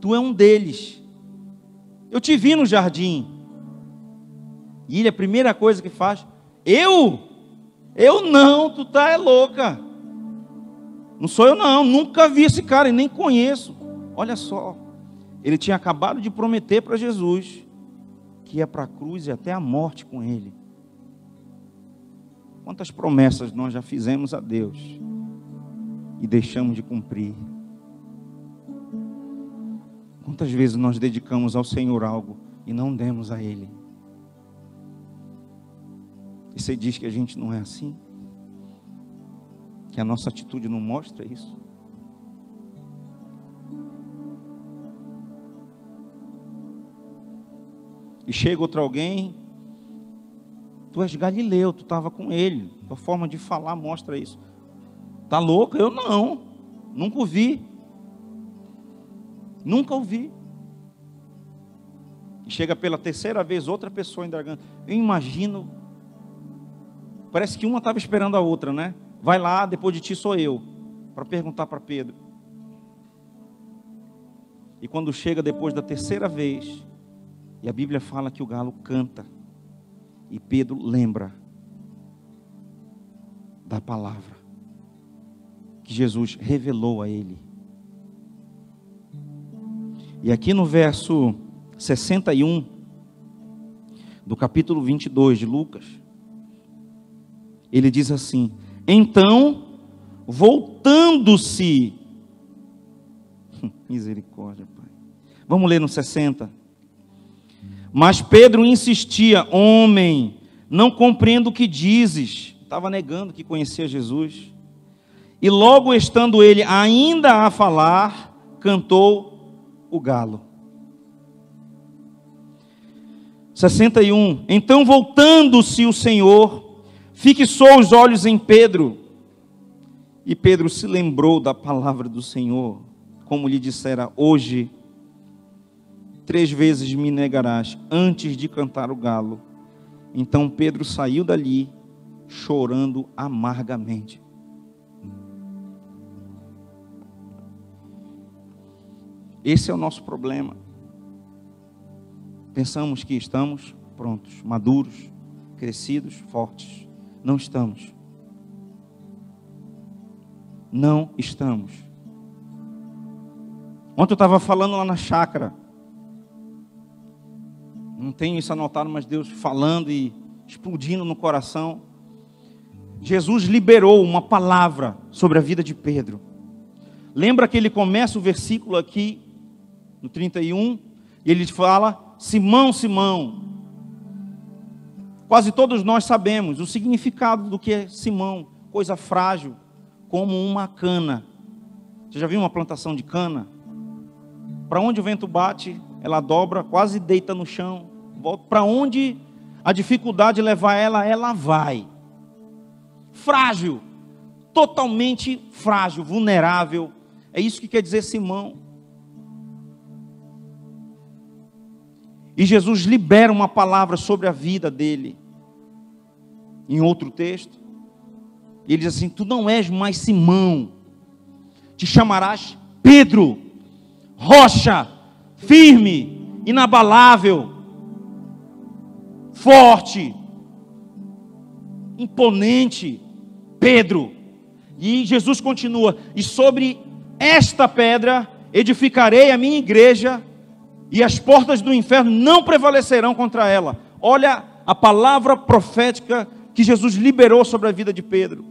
tu é um deles, eu te vi no jardim. E ele, a primeira coisa que faz: eu não, tu tá louca, não sou eu não, nunca vi esse cara e nem conheço. Olha só, ele tinha acabado de prometer para Jesus que ia para a cruz e até a morte com ele. Quantas promessas nós já fizemos a Deus e deixamos de cumprir? Quantas vezes nós dedicamos ao Senhor algo e não demos a Ele? E você diz que a gente não é assim? Que a nossa atitude não mostra isso? E chega outro alguém: tu és Galileu, tu estava com ele, tua forma de falar mostra isso. Tá louco? Eu não, nunca ouvi. Nunca ouvi. E chega pela terceira vez outra pessoa indagando. Eu imagino, parece que uma estava esperando a outra, né? Vai lá, depois de ti sou eu, para perguntar para Pedro. E quando chega depois da terceira vez, e a Bíblia fala que o galo canta, e Pedro lembra da palavra que Jesus revelou a ele. E aqui no verso 61 do capítulo 22 de Lucas, ele diz assim: então, voltando-se, misericórdia, Pai. Vamos ler no 60. Mas Pedro insistia: homem, não compreendo o que dizes. Estava negando que conhecia Jesus. E logo estando ele ainda a falar, cantou o galo. 61. Então voltando-se o Senhor, fixou os olhos em Pedro. E Pedro se lembrou da palavra do Senhor, como lhe dissera: hoje 3 vezes me negarás antes de cantar o galo. Então Pedro saiu dali chorando amargamente. Esse é o nosso problema. Pensamos que estamos prontos, maduros, crescidos, fortes. Não estamos. Não estamos. Ontem eu estava falando lá na chácara. Não tenho isso anotado, mas Deus falando e explodindo no coração. Jesus liberou uma palavra sobre a vida de Pedro. Lembra que ele começa o versículo aqui, no 31, e ele fala: Simão, Simão. Quase todos nós sabemos o significado do que é Simão, coisa frágil, como uma cana. Você já viu uma plantação de cana? Para onde o vento bate, ela dobra, quase deita no chão. Para onde a dificuldade levar ela, ela vai. Frágil, totalmente frágil, vulnerável. É isso que quer dizer Simão. E Jesus libera uma palavra sobre a vida dele. Em outro texto, ele diz assim: tu não és mais Simão, te chamarás Pedro, rocha, firme, inabalável, forte, imponente, Pedro. E Jesus continua: e sobre esta pedra edificarei a minha igreja, e as portas do inferno não prevalecerão contra ela. Olha a palavra profética que Jesus liberou sobre a vida de Pedro.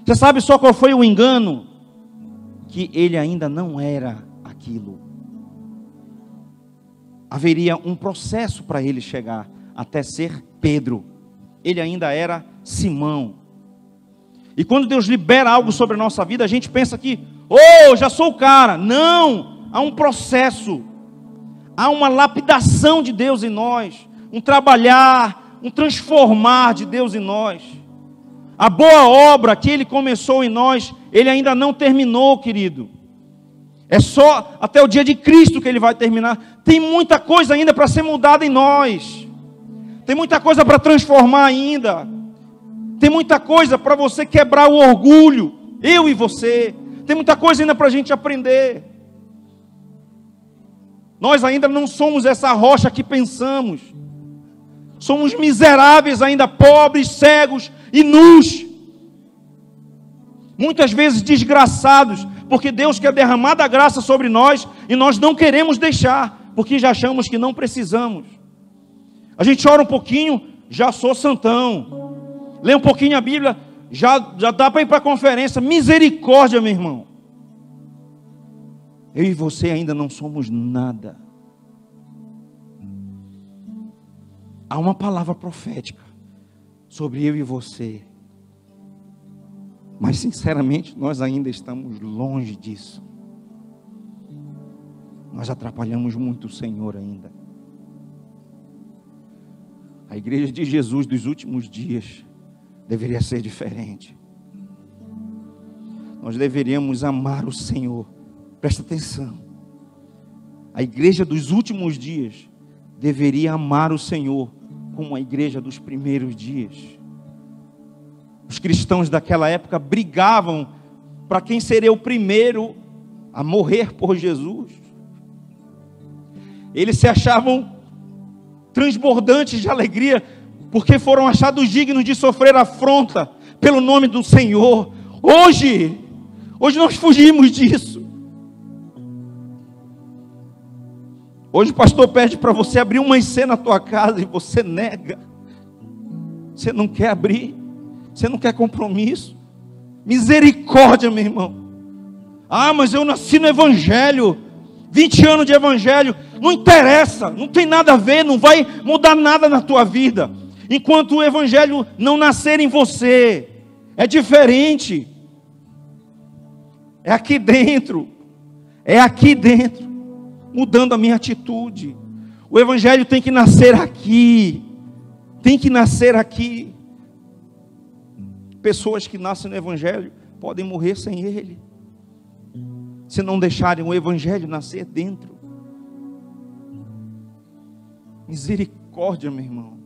Você sabe só qual foi o engano? Que ele ainda não era aquilo. Haveria um processo para ele chegar até ser Pedro. Ele ainda era Simão. E quando Deus libera algo sobre a nossa vida, a gente pensa que, já sou o cara. Não, há um processo. Há uma lapidação de Deus em nós, um trabalhar, um transformar de Deus em nós. A boa obra que Ele começou em nós, Ele ainda não terminou, querido. É só até o dia de Cristo que Ele vai terminar. Tem muita coisa ainda para ser mudada em nós. Tem muita coisa para transformar ainda. Tem muita coisa para você quebrar o orgulho, eu e você. Tem muita coisa ainda para a gente aprender. Nós ainda não somos essa rocha que pensamos. Somos miseráveis ainda, pobres, cegos e nus. Muitas vezes desgraçados, porque Deus quer derramar da graça sobre nós e nós não queremos deixar, porque já achamos que não precisamos. A gente ora um pouquinho, já sou santão. Lê um pouquinho a Bíblia, já dá para ir para a conferência. Misericórdia, meu irmão. Eu e você ainda não somos nada. Há uma palavra profética sobre eu e você. Mas sinceramente, nós ainda estamos longe disso. Nós atrapalhamos muito o Senhor ainda. A igreja de Jesus dos últimos dias deveria ser diferente. Nós deveríamos amar o Senhor. Presta atenção. A igreja dos últimos dias deveria amar o Senhor como a igreja dos primeiros dias. Os cristãos daquela época brigavam para quem seria o primeiro a morrer por Jesus. Eles se achavam transbordantes de alegria, porque foram achados dignos de sofrer afronta pelo nome do Senhor. Hoje nós fugimos disso. Hoje o pastor pede para você abrir uma IC na tua casa e você nega. Você não quer abrir, você não quer compromisso. Misericórdia, meu irmão. Ah, mas eu nasci no Evangelho, 20 anos de Evangelho. Não interessa, não tem nada a ver, não vai mudar nada na tua vida enquanto o Evangelho não nascer em você. É diferente. É aqui dentro. É aqui dentro. Mudando a minha atitude. O Evangelho tem que nascer aqui. Tem que nascer aqui. Pessoas que nascem no Evangelho podem morrer sem ele, se não deixarem o Evangelho nascer dentro. Misericórdia, meu irmão.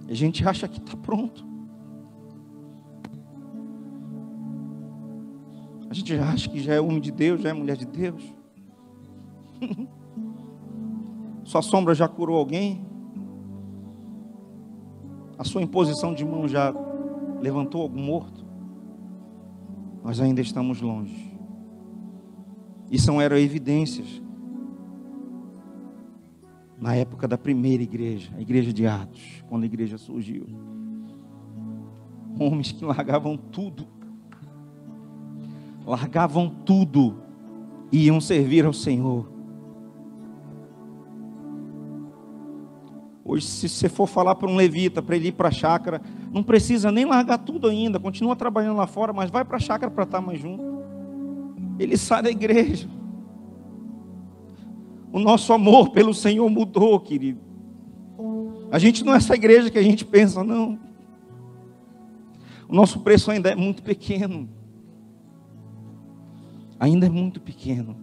A gente acha que está pronto. A gente já acha que já é homem de Deus, já é mulher de Deus. Sua sombra já curou alguém? A sua imposição de mão já levantou algum morto? Nós ainda estamos longe. Isso eram evidências na época da primeira igreja, a igreja de Atos, quando a igreja surgiu. Homens que largavam tudo e iam servir ao Senhor. Hoje, se você for falar para um levita, para ele ir para a chácara, não precisa nem largar tudo ainda, continua trabalhando lá fora, mas vai para a chácara para estar mais junto. Ele sai da igreja. O nosso amor pelo Senhor mudou, querido. A gente não é essa igreja que a gente pensa, não. O nosso preço ainda é muito pequeno. Ainda é muito pequeno.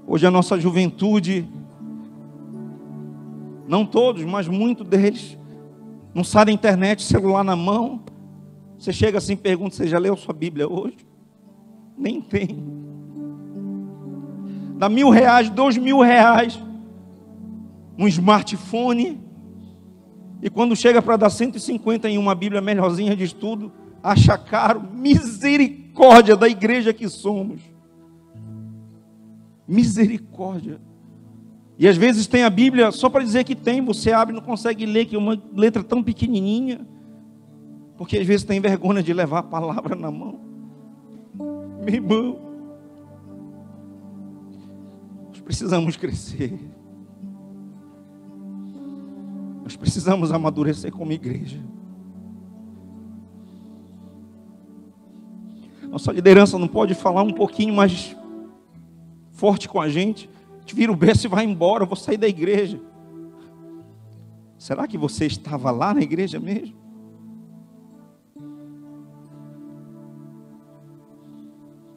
Hoje a nossa juventude, não todos, mas muitos deles, não sai da internet, celular na mão. Você chega assim e pergunta: você já leu sua Bíblia hoje? Nem tem. Dá R$1.000, R$2.000 um smartphone, e quando chega para dar 150 em uma Bíblia melhorzinha de estudo, acha caro. Misericórdia da igreja que somos. Misericórdia. E às vezes tem a Bíblia só para dizer que tem, você abre e não consegue ler, que é uma letra tão pequenininha, porque às vezes tem vergonha de levar a palavra na mão. Meu irmão, nós precisamos crescer. Nós precisamos amadurecer como igreja. Nossa liderança não pode falar um pouquinho mais forte com a gente? A gente vira o berço e vai embora, eu vou sair da igreja. Será que você estava lá na igreja mesmo?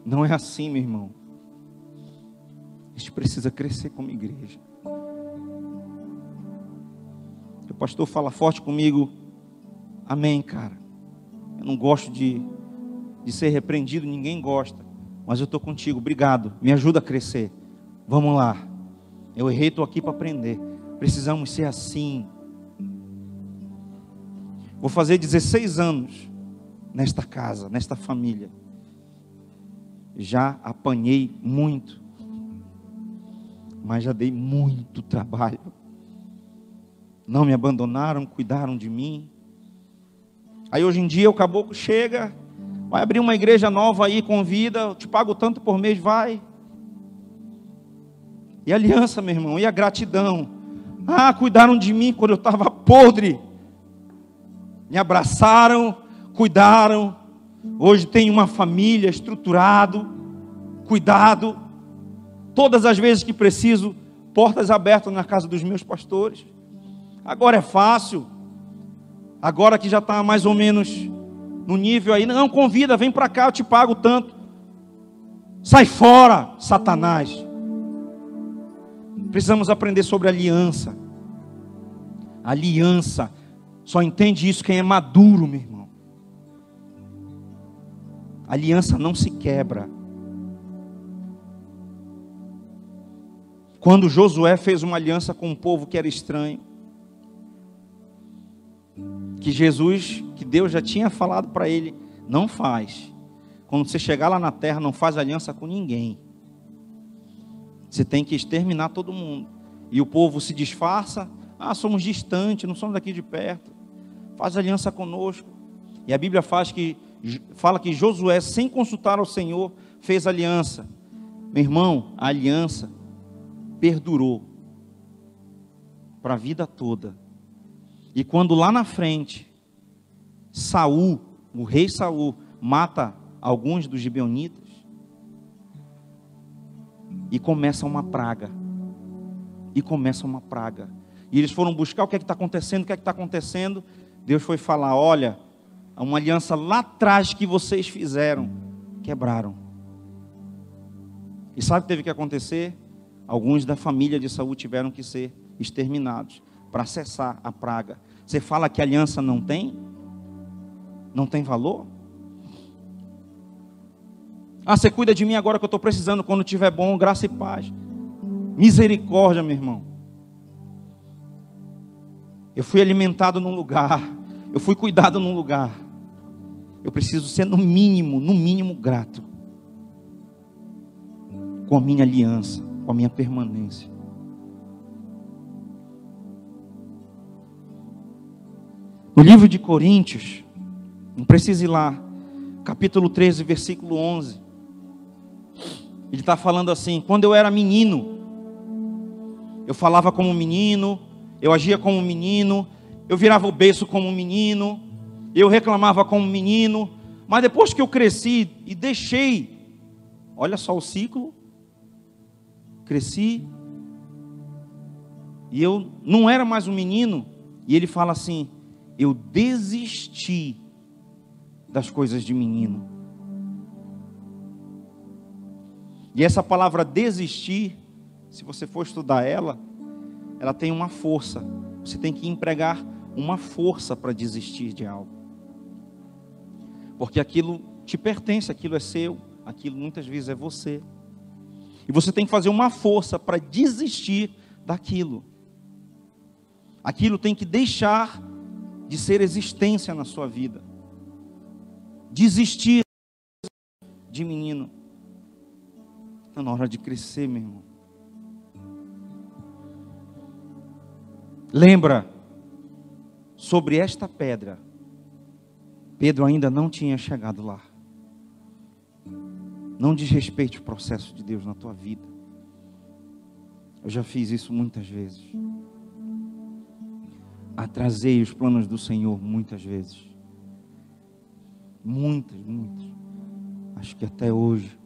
Não é assim, meu irmão. A gente precisa crescer como igreja. O pastor fala forte comigo. Amém, cara. Eu não gosto de ser repreendido, ninguém gosta. Mas eu estou contigo, obrigado. Me ajuda a crescer. Vamos lá. Eu errei, estou aqui para aprender. Precisamos ser assim. Vou fazer 16 anos nesta casa, nesta família. Já apanhei muito. Mas já dei muito trabalho. Não me abandonaram, cuidaram de mim. Aí hoje em dia o caboclo chega, vai abrir uma igreja nova aí, convida, eu te pago tanto por mês, vai. E a aliança, meu irmão, e a gratidão. Ah, cuidaram de mim quando eu estava podre. Me abraçaram, cuidaram. Hoje tenho uma família estruturado, cuidado. Todas as vezes que preciso, portas abertas na casa dos meus pastores. Agora é fácil. Agora que já está mais ou menos no nível aí. Não, convida, vem para cá, eu te pago tanto. Sai fora, Satanás. Precisamos aprender sobre aliança. Aliança. Só entende isso quem é maduro, meu irmão. Aliança não se quebra. Quando Josué fez uma aliança com um povo que era estranho, que Deus já tinha falado para ele, não faz. Quando você chegar lá na terra, não faz aliança com ninguém. Você tem que exterminar todo mundo. E o povo se disfarça, somos distantes, não somos daqui de perto. Faz aliança conosco. E a Bíblia fala que Josué, sem consultar ao Senhor, fez aliança. Meu irmão, a aliança perdurou para a vida toda. E quando lá na frente Saul, o rei Saul, mata alguns dos gibeonitas, e começa uma praga. E eles foram buscar o que é que está acontecendo, Deus foi falar, olha, uma aliança lá atrás que vocês fizeram, quebraram. E sabe o que teve que acontecer? Alguns da família de Saul tiveram que ser exterminados para cessar a praga. Você fala que a aliança não tem valor? Você cuida de mim agora que eu estou precisando, quando estiver bom, graça e paz. Misericórdia, meu irmão. Eu fui alimentado num lugar, eu fui cuidado num lugar. Eu preciso ser no mínimo grato com a minha aliança, com a minha permanência. No livro de Coríntios, não precisa ir lá, capítulo 13, versículo 11. Ele está falando assim, quando eu era menino, eu falava como menino, eu agia como menino, eu virava o berço como menino, eu reclamava como menino, mas depois que eu cresci e deixei, olha só o ciclo, cresci, e eu não era mais um menino, e ele fala assim, eu desisti das coisas de menino. E essa palavra desistir, se você for estudar ela tem uma força. Você tem que empregar uma força para desistir de algo. Porque aquilo te pertence, aquilo é seu, aquilo muitas vezes é você. E você tem que fazer uma força para desistir daquilo. Aquilo tem que deixar de ser existência na sua vida. Desistir de menino. Está na hora de crescer, meu irmão. Lembra, sobre esta pedra, Pedro ainda não tinha chegado lá. Não desrespeite o processo de Deus na tua vida. Eu já fiz isso muitas vezes. Atrasei os planos do Senhor muitas vezes. Muitas. acho que até hoje,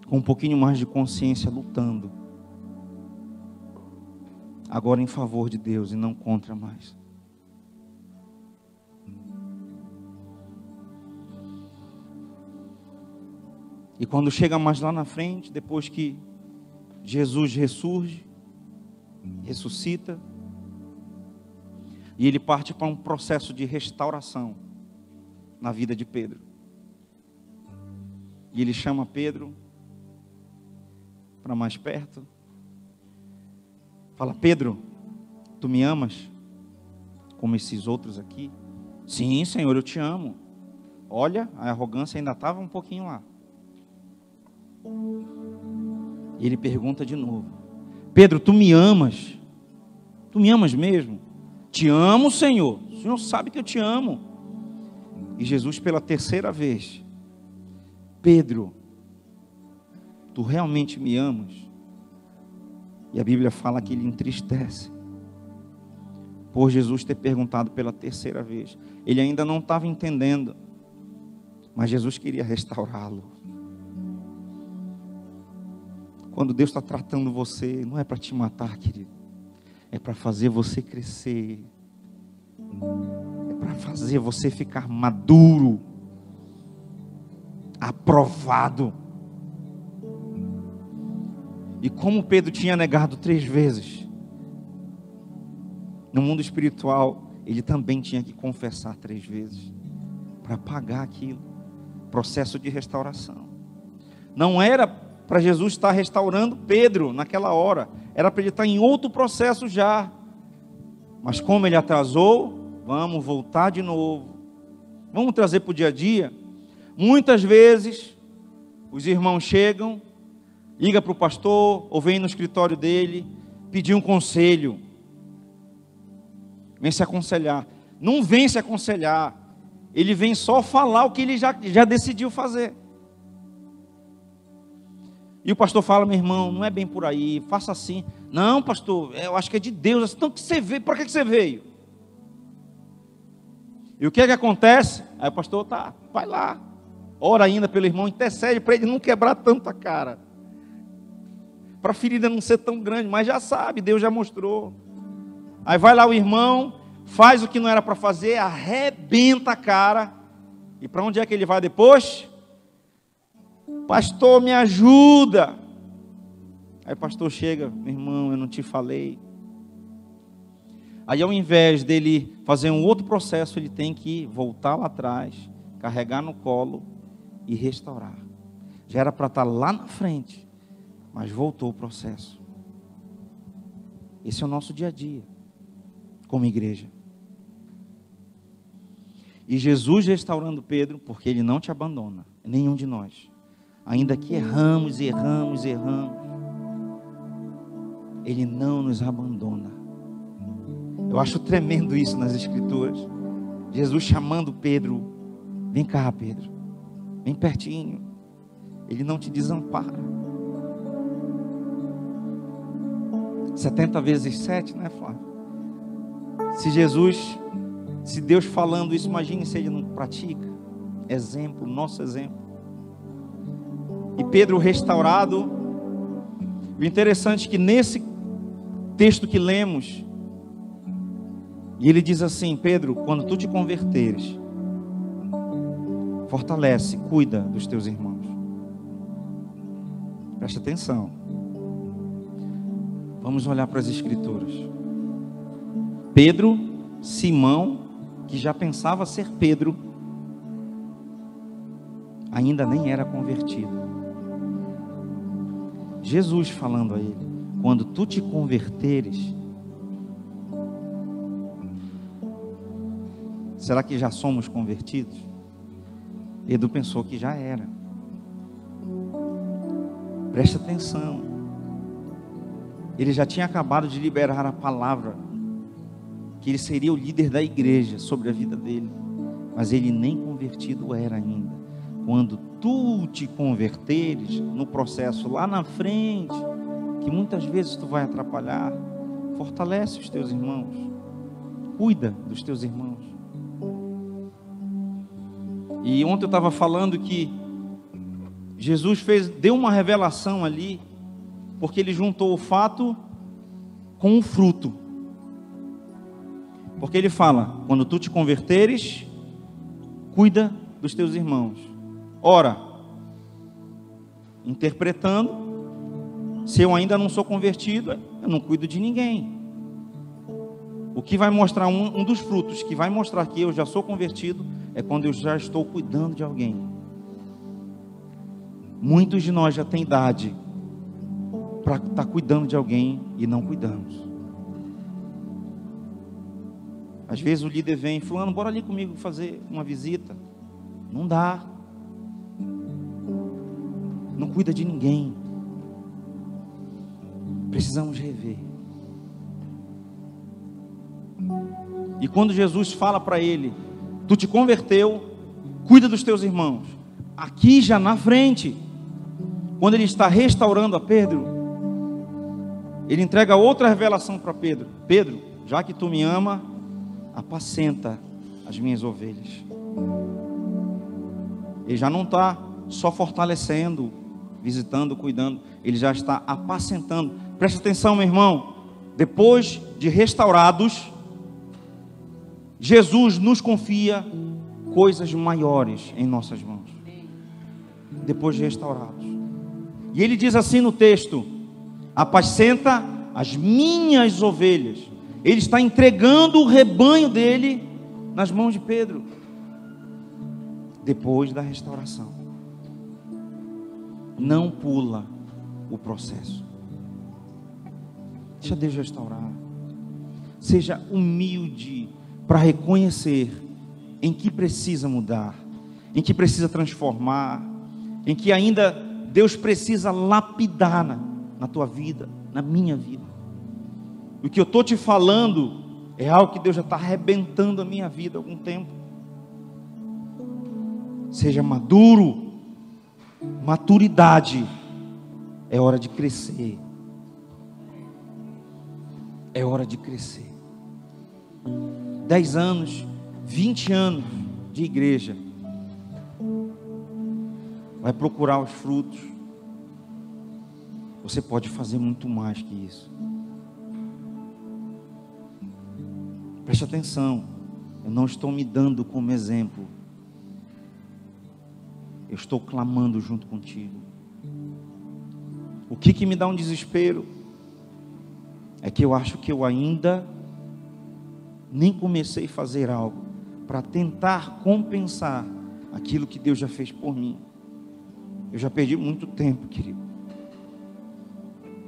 com um pouquinho mais de consciência, lutando, agora em favor de Deus e não contra mais. E quando chega mais lá na frente, depois que Jesus ressuscita, e ele parte para um processo de restauração na vida de Pedro. E ele chama Pedro para mais perto. Fala: Pedro, tu me amas como esses outros aqui? Sim, Senhor, eu te amo. Olha, a arrogância ainda estava um pouquinho lá. E ele pergunta de novo: Pedro, tu me amas? Tu me amas mesmo? Te amo, Senhor. O Senhor sabe que eu te amo. E Jesus, pela terceira vez: Pedro, tu realmente me amas? E a Bíblia fala que ele entristece por Jesus ter perguntado pela terceira vez. Ele ainda não estava entendendo, mas Jesus queria restaurá-lo. Quando Deus está tratando você, não é para te matar, querido, é para fazer você crescer, é para fazer você ficar maduro, aprovado. E como Pedro tinha negado 3 vezes, no mundo espiritual, ele também tinha que confessar 3 vezes, para pagar aquilo. Processo de restauração. Não era para Jesus estar restaurando Pedro naquela hora, era para ele estar em outro processo já. Mas como ele atrasou, vamos voltar de novo. Vamos trazer para o dia a dia. Muitas vezes, os irmãos chegam, liga para o pastor, ou vem no escritório dele, pedir um conselho. Vem se aconselhar. Não vem se aconselhar. Ele vem só falar o que ele já decidiu fazer. E o pastor fala: meu irmão, não é bem por aí, faça assim. Não, pastor, eu acho que é de Deus. Então, que você veio? Para que você veio? E o que é que acontece? Aí o pastor vai lá, ora ainda pelo irmão, intercede para ele não quebrar tanta cara, para a ferida não ser tão grande, mas já sabe, Deus já mostrou. Aí vai lá o irmão, faz o que não era para fazer, arrebenta a cara. E para onde é que ele vai depois? Pastor, me ajuda. Aí o pastor chega: meu irmão, eu não te falei. Aí ao invés dele fazer um outro processo, ele tem que voltar lá atrás, carregar no colo e restaurar. Já era para estar lá na frente, mas voltou o processo. Esse é o nosso dia a dia, como igreja. E Jesus restaurando Pedro, porque ele não te abandona, nenhum de nós. Ainda que erramos, ele não nos abandona. Eu acho tremendo isso nas Escrituras. Jesus chamando Pedro: vem cá, Pedro, vem pertinho. Ele não te desampara. 70 vezes 7, né, Flávio? Se Deus falando isso, imagine se ele não pratica. Exemplo, nosso exemplo. E Pedro restaurado. O interessante é que nesse texto que lemos, e ele diz assim: Pedro, quando tu te converteres, fortalece, cuida dos teus irmãos. Preste atenção. Vamos olhar para as Escrituras. Pedro, Simão, que já pensava ser Pedro, ainda nem era convertido. Jesus falando a ele: quando tu te converteres. Será que já somos convertidos? Edu pensou que já era. Preste atenção. Ele já tinha acabado de liberar a palavra, que ele seria o líder da igreja sobre a vida dele. Mas ele nem convertido era ainda. Quando tu te converteres, no processo lá na frente, que muitas vezes tu vai atrapalhar, fortalece os teus irmãos. Cuida dos teus irmãos. E ontem eu estava falando que Jesus deu uma revelação ali, porque ele juntou o fato com o fruto. Porque ele fala: quando tu te converteres, cuida dos teus irmãos. Ora, interpretando, se eu ainda não sou convertido, eu não cuido de ninguém. O que vai mostrar, um dos frutos que vai mostrar que eu já sou convertido, é quando eu já estou cuidando de alguém. Muitos de nós já têm idade para estar cuidando de alguém e não cuidamos. Às vezes o líder vem: fulano, bora ali comigo fazer uma visita. Não dá. Não cuida de ninguém. Precisamos rever. E quando Jesus fala para ele: tu te converteu, cuida dos teus irmãos. Aqui já na frente, quando ele está restaurando a Pedro, ele entrega outra revelação para Pedro: Pedro, já que tu me ama, apacenta as minhas ovelhas. Ele já não está só fortalecendo, visitando, cuidando, ele já está apacentando. Presta atenção, meu irmão. Depois de restaurados, Jesus nos confia coisas maiores em nossas mãos. Depois de restaurados. E ele diz assim no texto: apacenta as minhas ovelhas. Ele está entregando o rebanho dele nas mãos de Pedro. Depois da restauração. Não pula o processo. Deixa Deus restaurar. Seja humilde para reconhecer em que precisa mudar, em que precisa transformar, em que ainda Deus precisa lapidar na tua vida, na minha vida. O que eu estou te falando é algo que Deus já está arrebentando a minha vida há algum tempo. Seja maduro. Maturidade é hora de crescer. É hora de crescer. 10 anos, 20 anos de igreja, vai procurar os frutos. Você pode fazer muito mais que isso. Preste atenção. Eu não estou me dando como exemplo. Eu estou clamando junto contigo. O que me dá um desespero é que eu acho que eu ainda nem comecei a fazer algo para tentar compensar aquilo que Deus já fez por mim. Eu já perdi muito tempo, querido.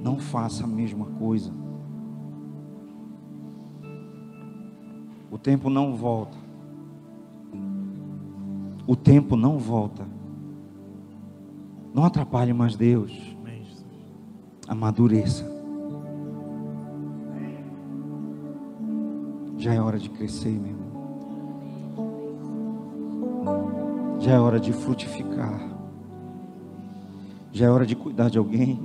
Não faça a mesma coisa. O tempo não volta. O tempo não volta. Não atrapalhe mais Deus. Amadureça. Já é hora de crescer, meu irmão. Já é hora de frutificar. Já é hora de cuidar de alguém.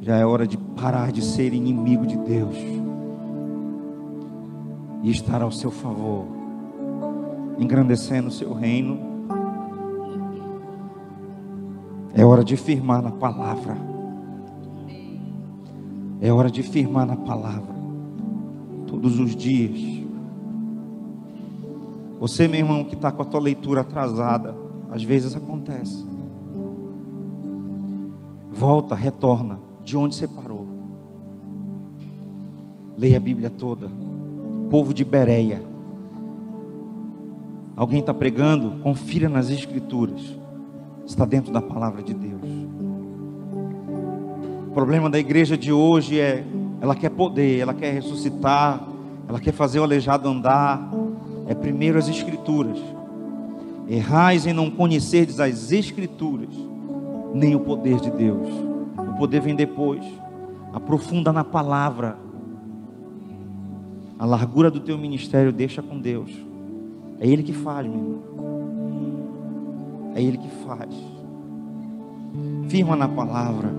Já é hora de parar de ser inimigo de Deus e estar ao seu favor, engrandecendo o seu reino. É hora de firmar na palavra. É hora de firmar na palavra. Todos os dias. Você, meu irmão, que está com a tua leitura atrasada, às vezes acontece. Volta, retorna de onde você parou. Leia a Bíblia toda. Povo de Bereia. Alguém está pregando? Confira nas Escrituras. Está dentro da palavra de Deus. O problema da igreja de hoje é: ela quer poder, ela quer ressuscitar, ela quer fazer o aleijado andar. É primeiro as Escrituras. Errais em não conhecerdes as Escrituras, nem o poder de Deus. O poder vem depois. Aprofunda na palavra. A largura do teu ministério deixa com Deus. É Ele que faz, meu irmão. É Ele que faz. Firma na palavra.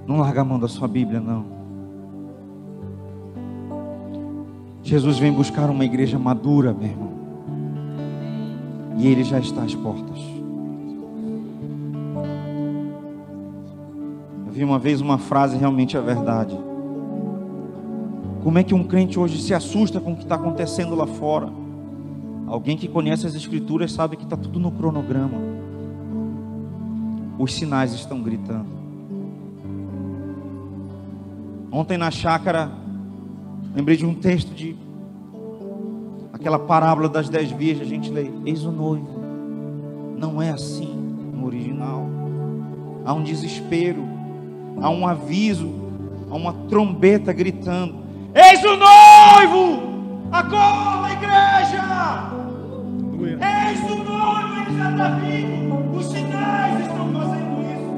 Não larga a mão da sua Bíblia, não. Jesus vem buscar uma igreja madura, meu irmão. E Ele já está às portas. Eu vi uma vez uma frase, realmente é verdade. Como é que um crente hoje se assusta com o que está acontecendo lá fora? Alguém que conhece as Escrituras sabe que está tudo no cronograma. Os sinais estão gritando. Ontem na chácara, lembrei de um texto de aquela parábola das 10 virgens. A gente lê: eis o noivo. Não é assim no original. Há um desespero, há um aviso, há uma trombeta gritando: eis o noivo! Acorda, igreja! Eis o noivo, ele já está vindo. Os sinais estão fazendo isso.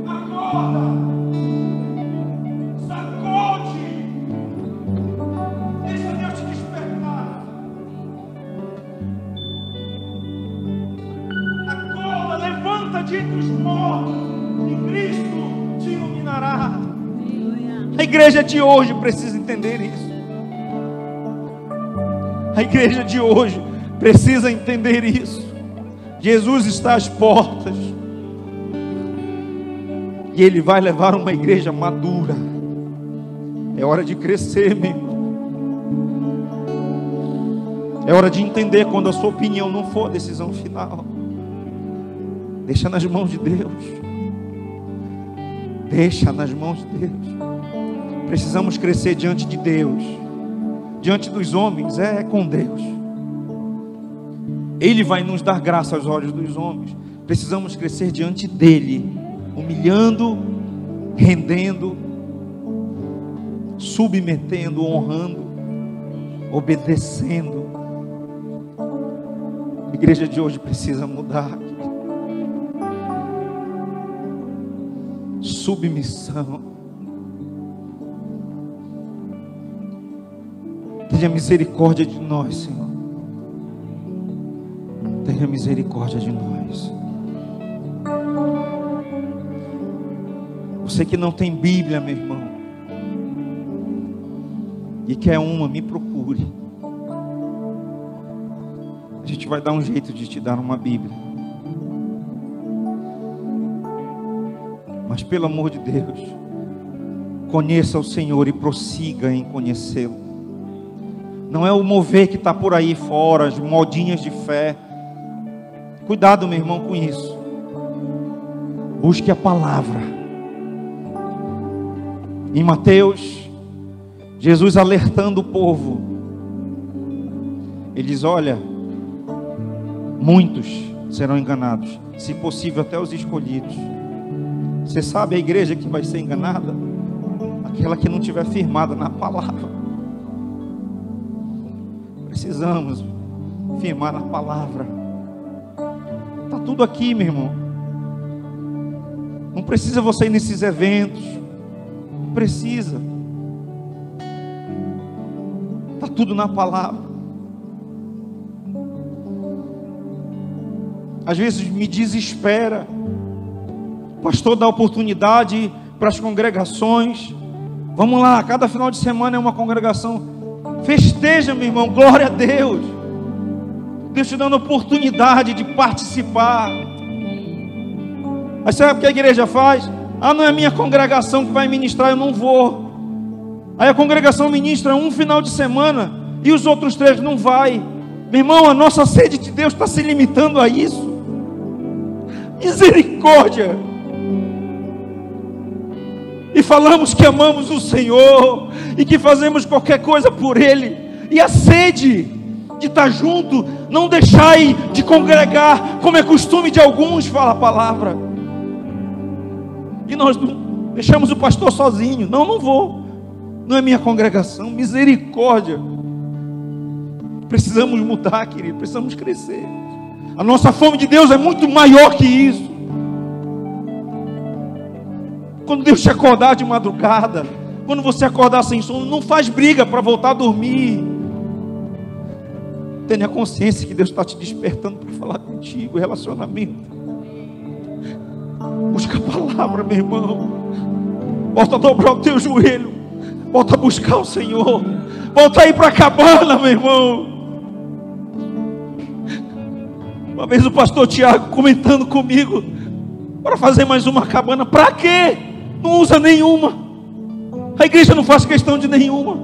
Acorda! Sacode! Deixa Deus te despertar. Acorda, levanta de entre os mortos, e Cristo te iluminará. A igreja de hoje precisa entender isso. A igreja de hoje precisa entender isso. Jesus está às portas. E Ele vai levar uma igreja madura. É hora de crescer, meu irmão. É hora de entender quando a sua opinião não for a decisão final. Deixa nas mãos de Deus. Deixa nas mãos de Deus. Precisamos crescer diante de Deus. Diante dos homens é com Deus. Ele vai nos dar graça aos olhos dos homens. Precisamos crescer diante dele, humilhando, rendendo, submetendo, honrando, obedecendo. A igreja de hoje precisa mudar. Submissão. Tenha misericórdia de nós, Senhor. Tenha misericórdia de nós. Você que não tem Bíblia, meu irmão, e quer uma, me procure. A gente vai dar um jeito de te dar uma Bíblia. Mas pelo amor de Deus, conheça o Senhor e prossiga em conhecê-lo. Não é o mover que está por aí fora, as modinhas de fé. Cuidado, meu irmão, com isso. Busque a palavra. Em Mateus, Jesus alertando o povo. Ele diz: olha, muitos serão enganados, se possível até os escolhidos. Você sabe a igreja que vai ser enganada? Aquela que não estiver firmada na palavra. Precisamos firmar na palavra. Está tudo aqui, meu irmão. Não precisa você ir nesses eventos. Não precisa. Está tudo na palavra. Às vezes me desespera. O pastor dá oportunidade para as congregações. Vamos lá, cada final de semana é uma congregação. Festeja, meu irmão, glória a Deus. Deus te dando oportunidade de participar. Mas sabe o que a igreja faz? Ah, não é a minha congregação que vai ministrar, eu não vou. Aí a congregação ministra um final de semana e os outros 3 não vai. Meu irmão, a nossa sede de Deus está se limitando a isso. Misericórdia. E falamos que amamos o Senhor e que fazemos qualquer coisa por Ele, e a sede de estar junto, não deixai de congregar, como é costume de alguns, fala a palavra. E nós não deixamos o pastor sozinho. Não vou, não é minha congregação. Misericórdia. Precisamos mudar, querido, precisamos crescer. A nossa fome de Deus é muito maior que isso. Quando Deus te acordar de madrugada, quando você acordar sem sono, não faz briga para voltar a dormir. Tenha consciência que Deus está te despertando para falar contigo, relacionamento. Busca a palavra, meu irmão. Volta a dobrar o teu joelho. Volta a buscar o Senhor. Volta aí para a cabana, meu irmão. Uma vez o pastor Tiago comentando comigo, para fazer mais uma cabana, para quê? Não usa nenhuma. A igreja não faz questão de nenhuma.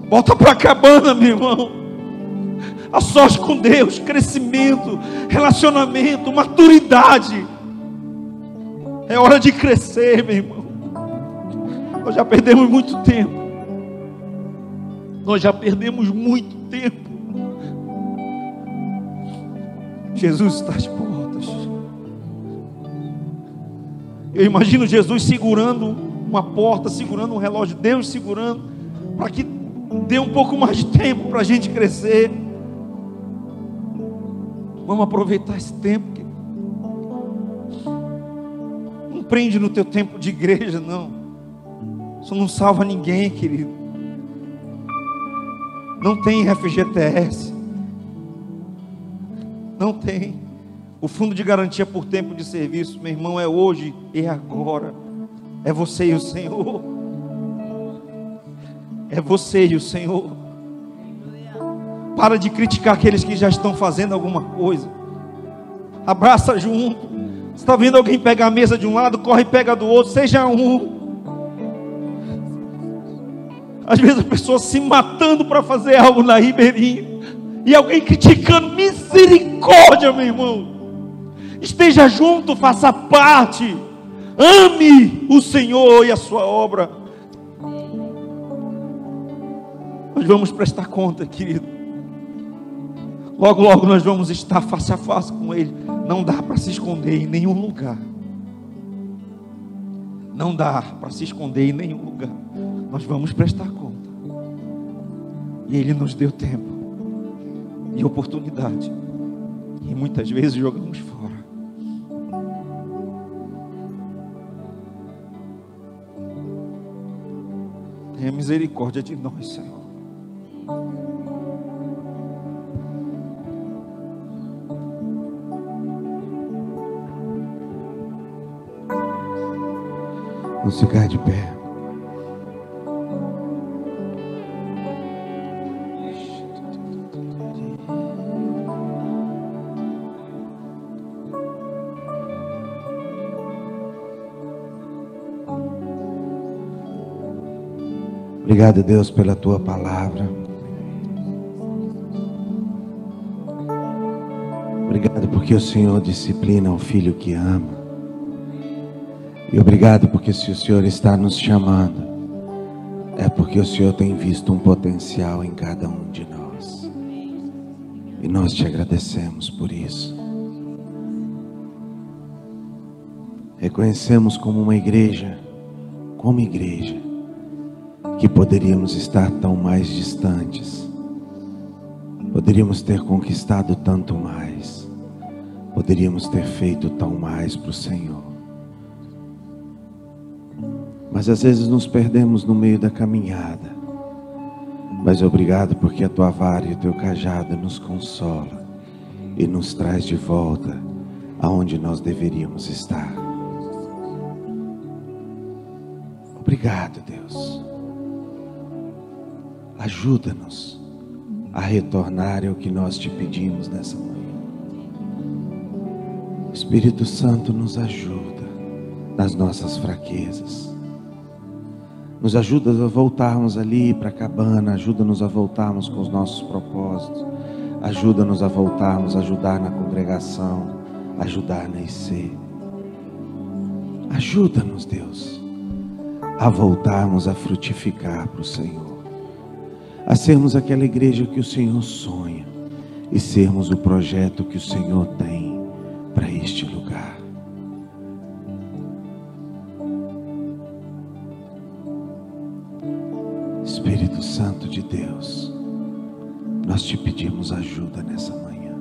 Volta para a cabana, meu irmão. A sós com Deus, crescimento, relacionamento, maturidade. É hora de crescer, meu irmão. Nós já perdemos muito tempo. Nós já perdemos muito tempo. Jesus está às portas. Eu imagino Jesus segurando uma porta, segurando um relógio, Deus segurando, para que dê um pouco mais de tempo para a gente crescer. Vamos aproveitar esse tempo. Não prende no teu tempo de igreja, não. Isso não salva ninguém, querido. Não tem FGTS. Não tem. O fundo de garantia por tempo de serviço, meu irmão, é hoje e agora. É você e o Senhor. É você e o Senhor. Para de criticar aqueles que já estão fazendo alguma coisa. Abraça junto. Você está vendo alguém pegar a mesa de um lado, corre e pega do outro. Seja um. Às vezes a pessoa se matando para fazer algo na ribeirinha, e alguém criticando. Misericórdia, meu irmão. Esteja junto, faça parte. Ame o Senhor e a sua obra. Nós vamos prestar conta, querido. Logo, logo nós vamos estar face a face com Ele. Não dá para se esconder em nenhum lugar. Não dá para se esconder em nenhum lugar. Nós vamos prestar conta. E Ele nos deu tempo e oportunidade. E muitas vezes jogamos fora. Tenha misericórdia de nós, Senhor. Vamos ficar de pé. Obrigado, Deus, pela tua palavra. Obrigado porque o Senhor disciplina o filho que ama. E obrigado porque se o Senhor está nos chamando, é porque o Senhor tem visto um potencial em cada um de nós. E nós te agradecemos por isso. Reconhecemos como uma igreja, que poderíamos estar tão mais distantes, poderíamos ter conquistado tanto mais, poderíamos ter feito tão mais para o Senhor. Mas às vezes nos perdemos no meio da caminhada. Mas obrigado porque a tua vara e o teu cajado nos consola e nos traz de volta aonde nós deveríamos estar. Obrigado, Deus. Ajuda-nos a retornar ao que nós te pedimos nessa manhã. Espírito Santo, nos ajuda nas nossas fraquezas. Nos ajuda a voltarmos ali para a cabana. Ajuda-nos a voltarmos com os nossos propósitos. Ajuda-nos a voltarmos a ajudar na congregação, ajudar na IC. Ajuda-nos, Deus, a voltarmos a frutificar para o Senhor, a sermos aquela igreja que o Senhor sonha e sermos o projeto que o Senhor tem para este lugar. Espírito Santo de Deus, nós te pedimos ajuda nessa manhã.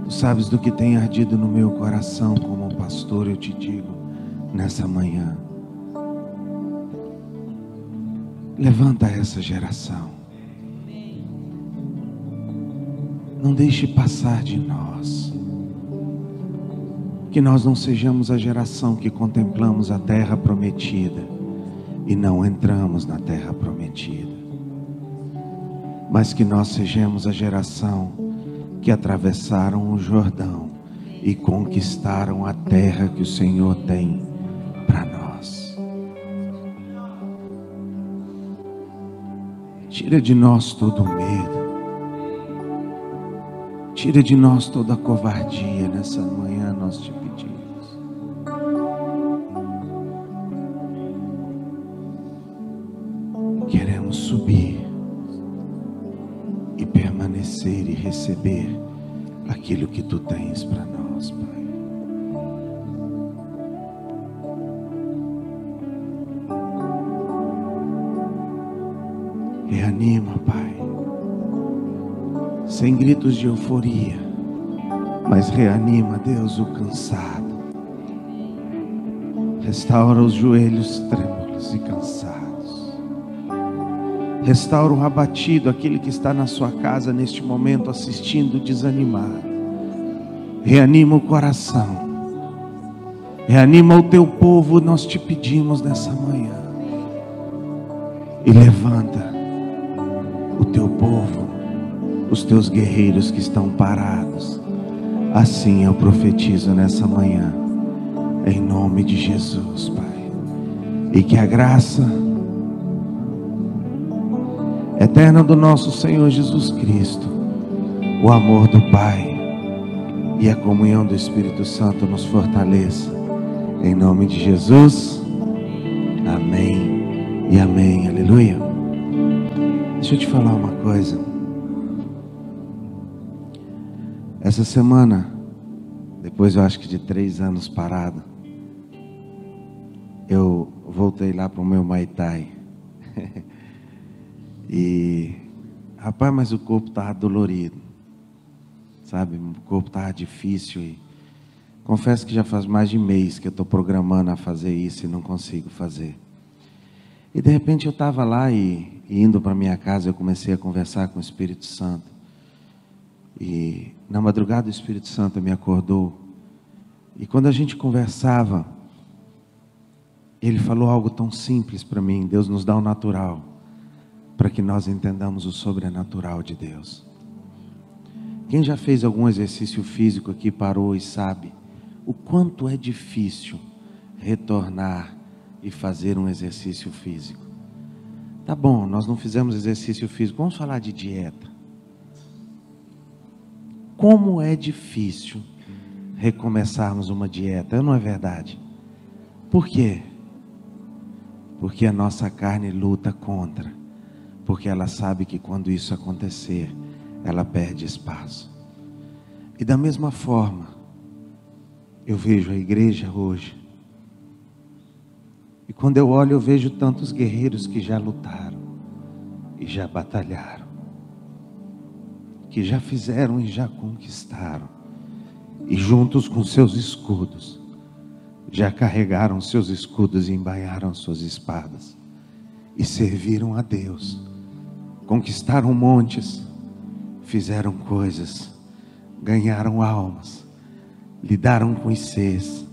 Tu sabes do que tem ardido no meu coração como pastor. Eu te digo nessa manhã: levanta essa geração. Não deixe passar de nós. Que nós não sejamos a geração que contemplamos a terra prometida e não entramos na terra prometida, mas que nós sejamos a geração que atravessaram o Jordão e conquistaram a terra que o Senhor tem para nós. Tira de nós todo o medo, tira de nós toda a covardia. Nessa manhã nós te pedimos. Queremos subir e permanecer e receber aquilo que tu tens para nós, Pai. Reanima, Pai, sem gritos de euforia, mas reanima, Deus, o cansado. Restaura os joelhos trêmulos e cansados. Restaura o abatido, aquele que está na sua casa neste momento assistindo desanimado. Reanima o coração. Reanima o teu povo, nós te pedimos nessa manhã. E levanta o teu povo, os teus guerreiros que estão parados. Assim eu profetizo nessa manhã, em nome de Jesus, Pai. E que a graça eterna do nosso Senhor Jesus Cristo, o amor do Pai e a comunhão do Espírito Santo nos fortaleça. Em nome de Jesus. Amém e amém. Aleluia. Deixa eu te falar uma coisa. Essa semana, depois eu acho que de 3 anos parado, eu voltei lá para o meu Muay Thai. E, rapaz, mas o corpo estava dolorido, sabe? O corpo estava difícil. E confesso que já faz mais de mês que eu estou programando a fazer isso e não consigo fazer. E de repente eu estava lá e indo para minha casa, eu comecei a conversar com o Espírito Santo. E na madrugada o Espírito Santo me acordou. E quando a gente conversava, ele falou algo tão simples para mim: Deus nos dá o natural para que nós entendamos o sobrenatural de Deus. Quem já fez algum exercício físico aqui parou e sabe o quanto é difícil retornar e fazer um exercício físico. Tá bom, nós não fizemos exercício físico, vamos falar de dieta. Como é difícil recomeçarmos uma dieta, não é verdade? Por quê? Porque a nossa carne luta contra. Porque ela sabe que quando isso acontecer, ela perde espaço. E da mesma forma, eu vejo a igreja hoje. E quando eu olho, eu vejo tantos guerreiros que já lutaram e já batalharam, que já fizeram e já conquistaram. E juntos com seus escudos, já carregaram seus escudos e embainharam suas espadas. E serviram a Deus. Conquistaram montes, fizeram coisas, ganharam almas, lidaram com ICs,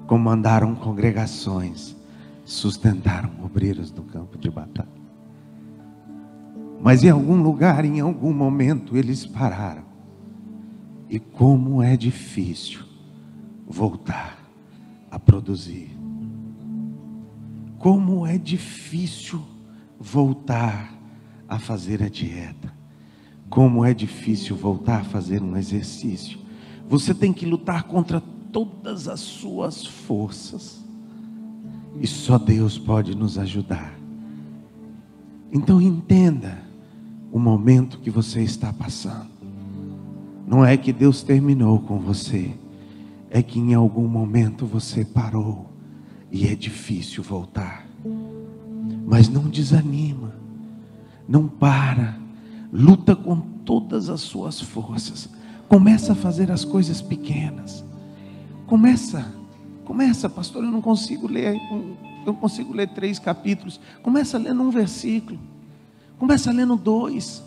comandaram congregações, sustentaram obreiros no campo de batalha. Mas em algum lugar, em algum momento, eles pararam. E como é difícil voltar a produzir. Como é difícil voltar a fazer a dieta. Como é difícil voltar a fazer um exercício. Você tem que lutar contra todas as suas forças. E só Deus pode nos ajudar. Então entenda o momento que você está passando. Não é que Deus terminou com você. É que em algum momento você parou. E é difícil voltar. Mas não desanima. Não para. Luta com todas as suas forças. Começa a fazer as coisas pequenas. Começa, pastor, eu não consigo ler 3 capítulos. Começa lendo um versículo. Começa lendo 2.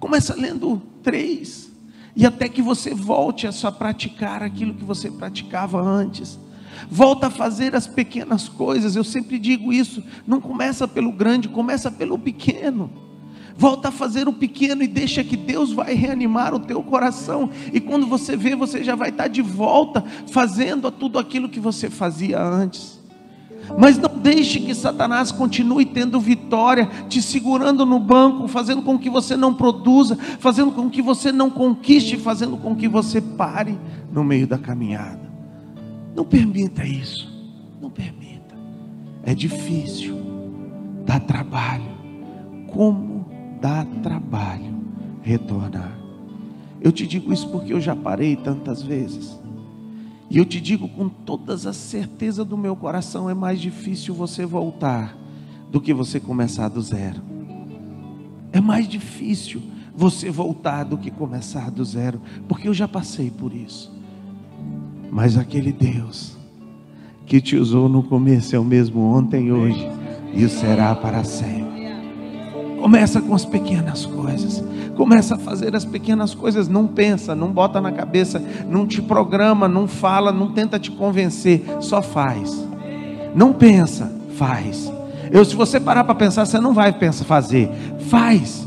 Começa lendo 3. E até que você volte a só praticar aquilo que você praticava antes. Volta a fazer as pequenas coisas. Eu sempre digo isso, não começa pelo grande, começa pelo pequeno. Volta a fazer o pequeno e deixa que Deus vai reanimar o teu coração. E quando você vê, você já vai estar de volta, fazendo tudo aquilo que você fazia antes. Mas não deixe que Satanás continue tendo vitória, te segurando no banco, fazendo com que você não produza, fazendo com que você não conquiste, fazendo com que você pare no meio da caminhada. Não permita isso, não permita. É difícil, dá trabalho. Como dá trabalho retornar. Eu te digo isso porque eu já parei tantas vezes. E eu te digo com todas as certezas do meu coração, é mais difícil você voltar do que você começar do zero. É mais difícil você voltar do que começar do zero, porque eu já passei por isso. Mas aquele Deus que te usou no começo é o mesmo ontem, hoje e o será para sempre. Começa com as pequenas coisas. Começa a fazer as pequenas coisas. Não pensa, não bota na cabeça, não te programa, não fala, não tenta te convencer. Só faz. Não pensa, faz. Se você parar para pensar, você não vai fazer. Faz.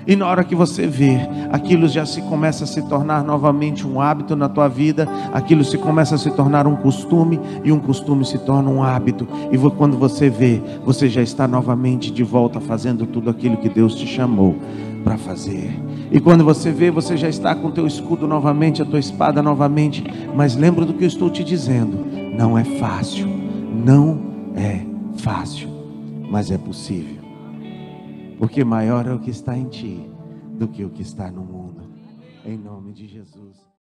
E na hora que você vê, aquilo já começa a se tornar novamente um hábito na tua vida. Aquilo começa a se tornar um costume, e um costume se torna um hábito. E quando você vê, você já está novamente de volta fazendo tudo aquilo que Deus te chamou para fazer. E quando você vê, você já está com o teu escudo novamente, a tua espada novamente. Mas lembra do que eu estou te dizendo. Não é fácil. Não é fácil. Mas é possível. Porque maior é o que está em ti do que o que está no mundo. Em nome de Jesus.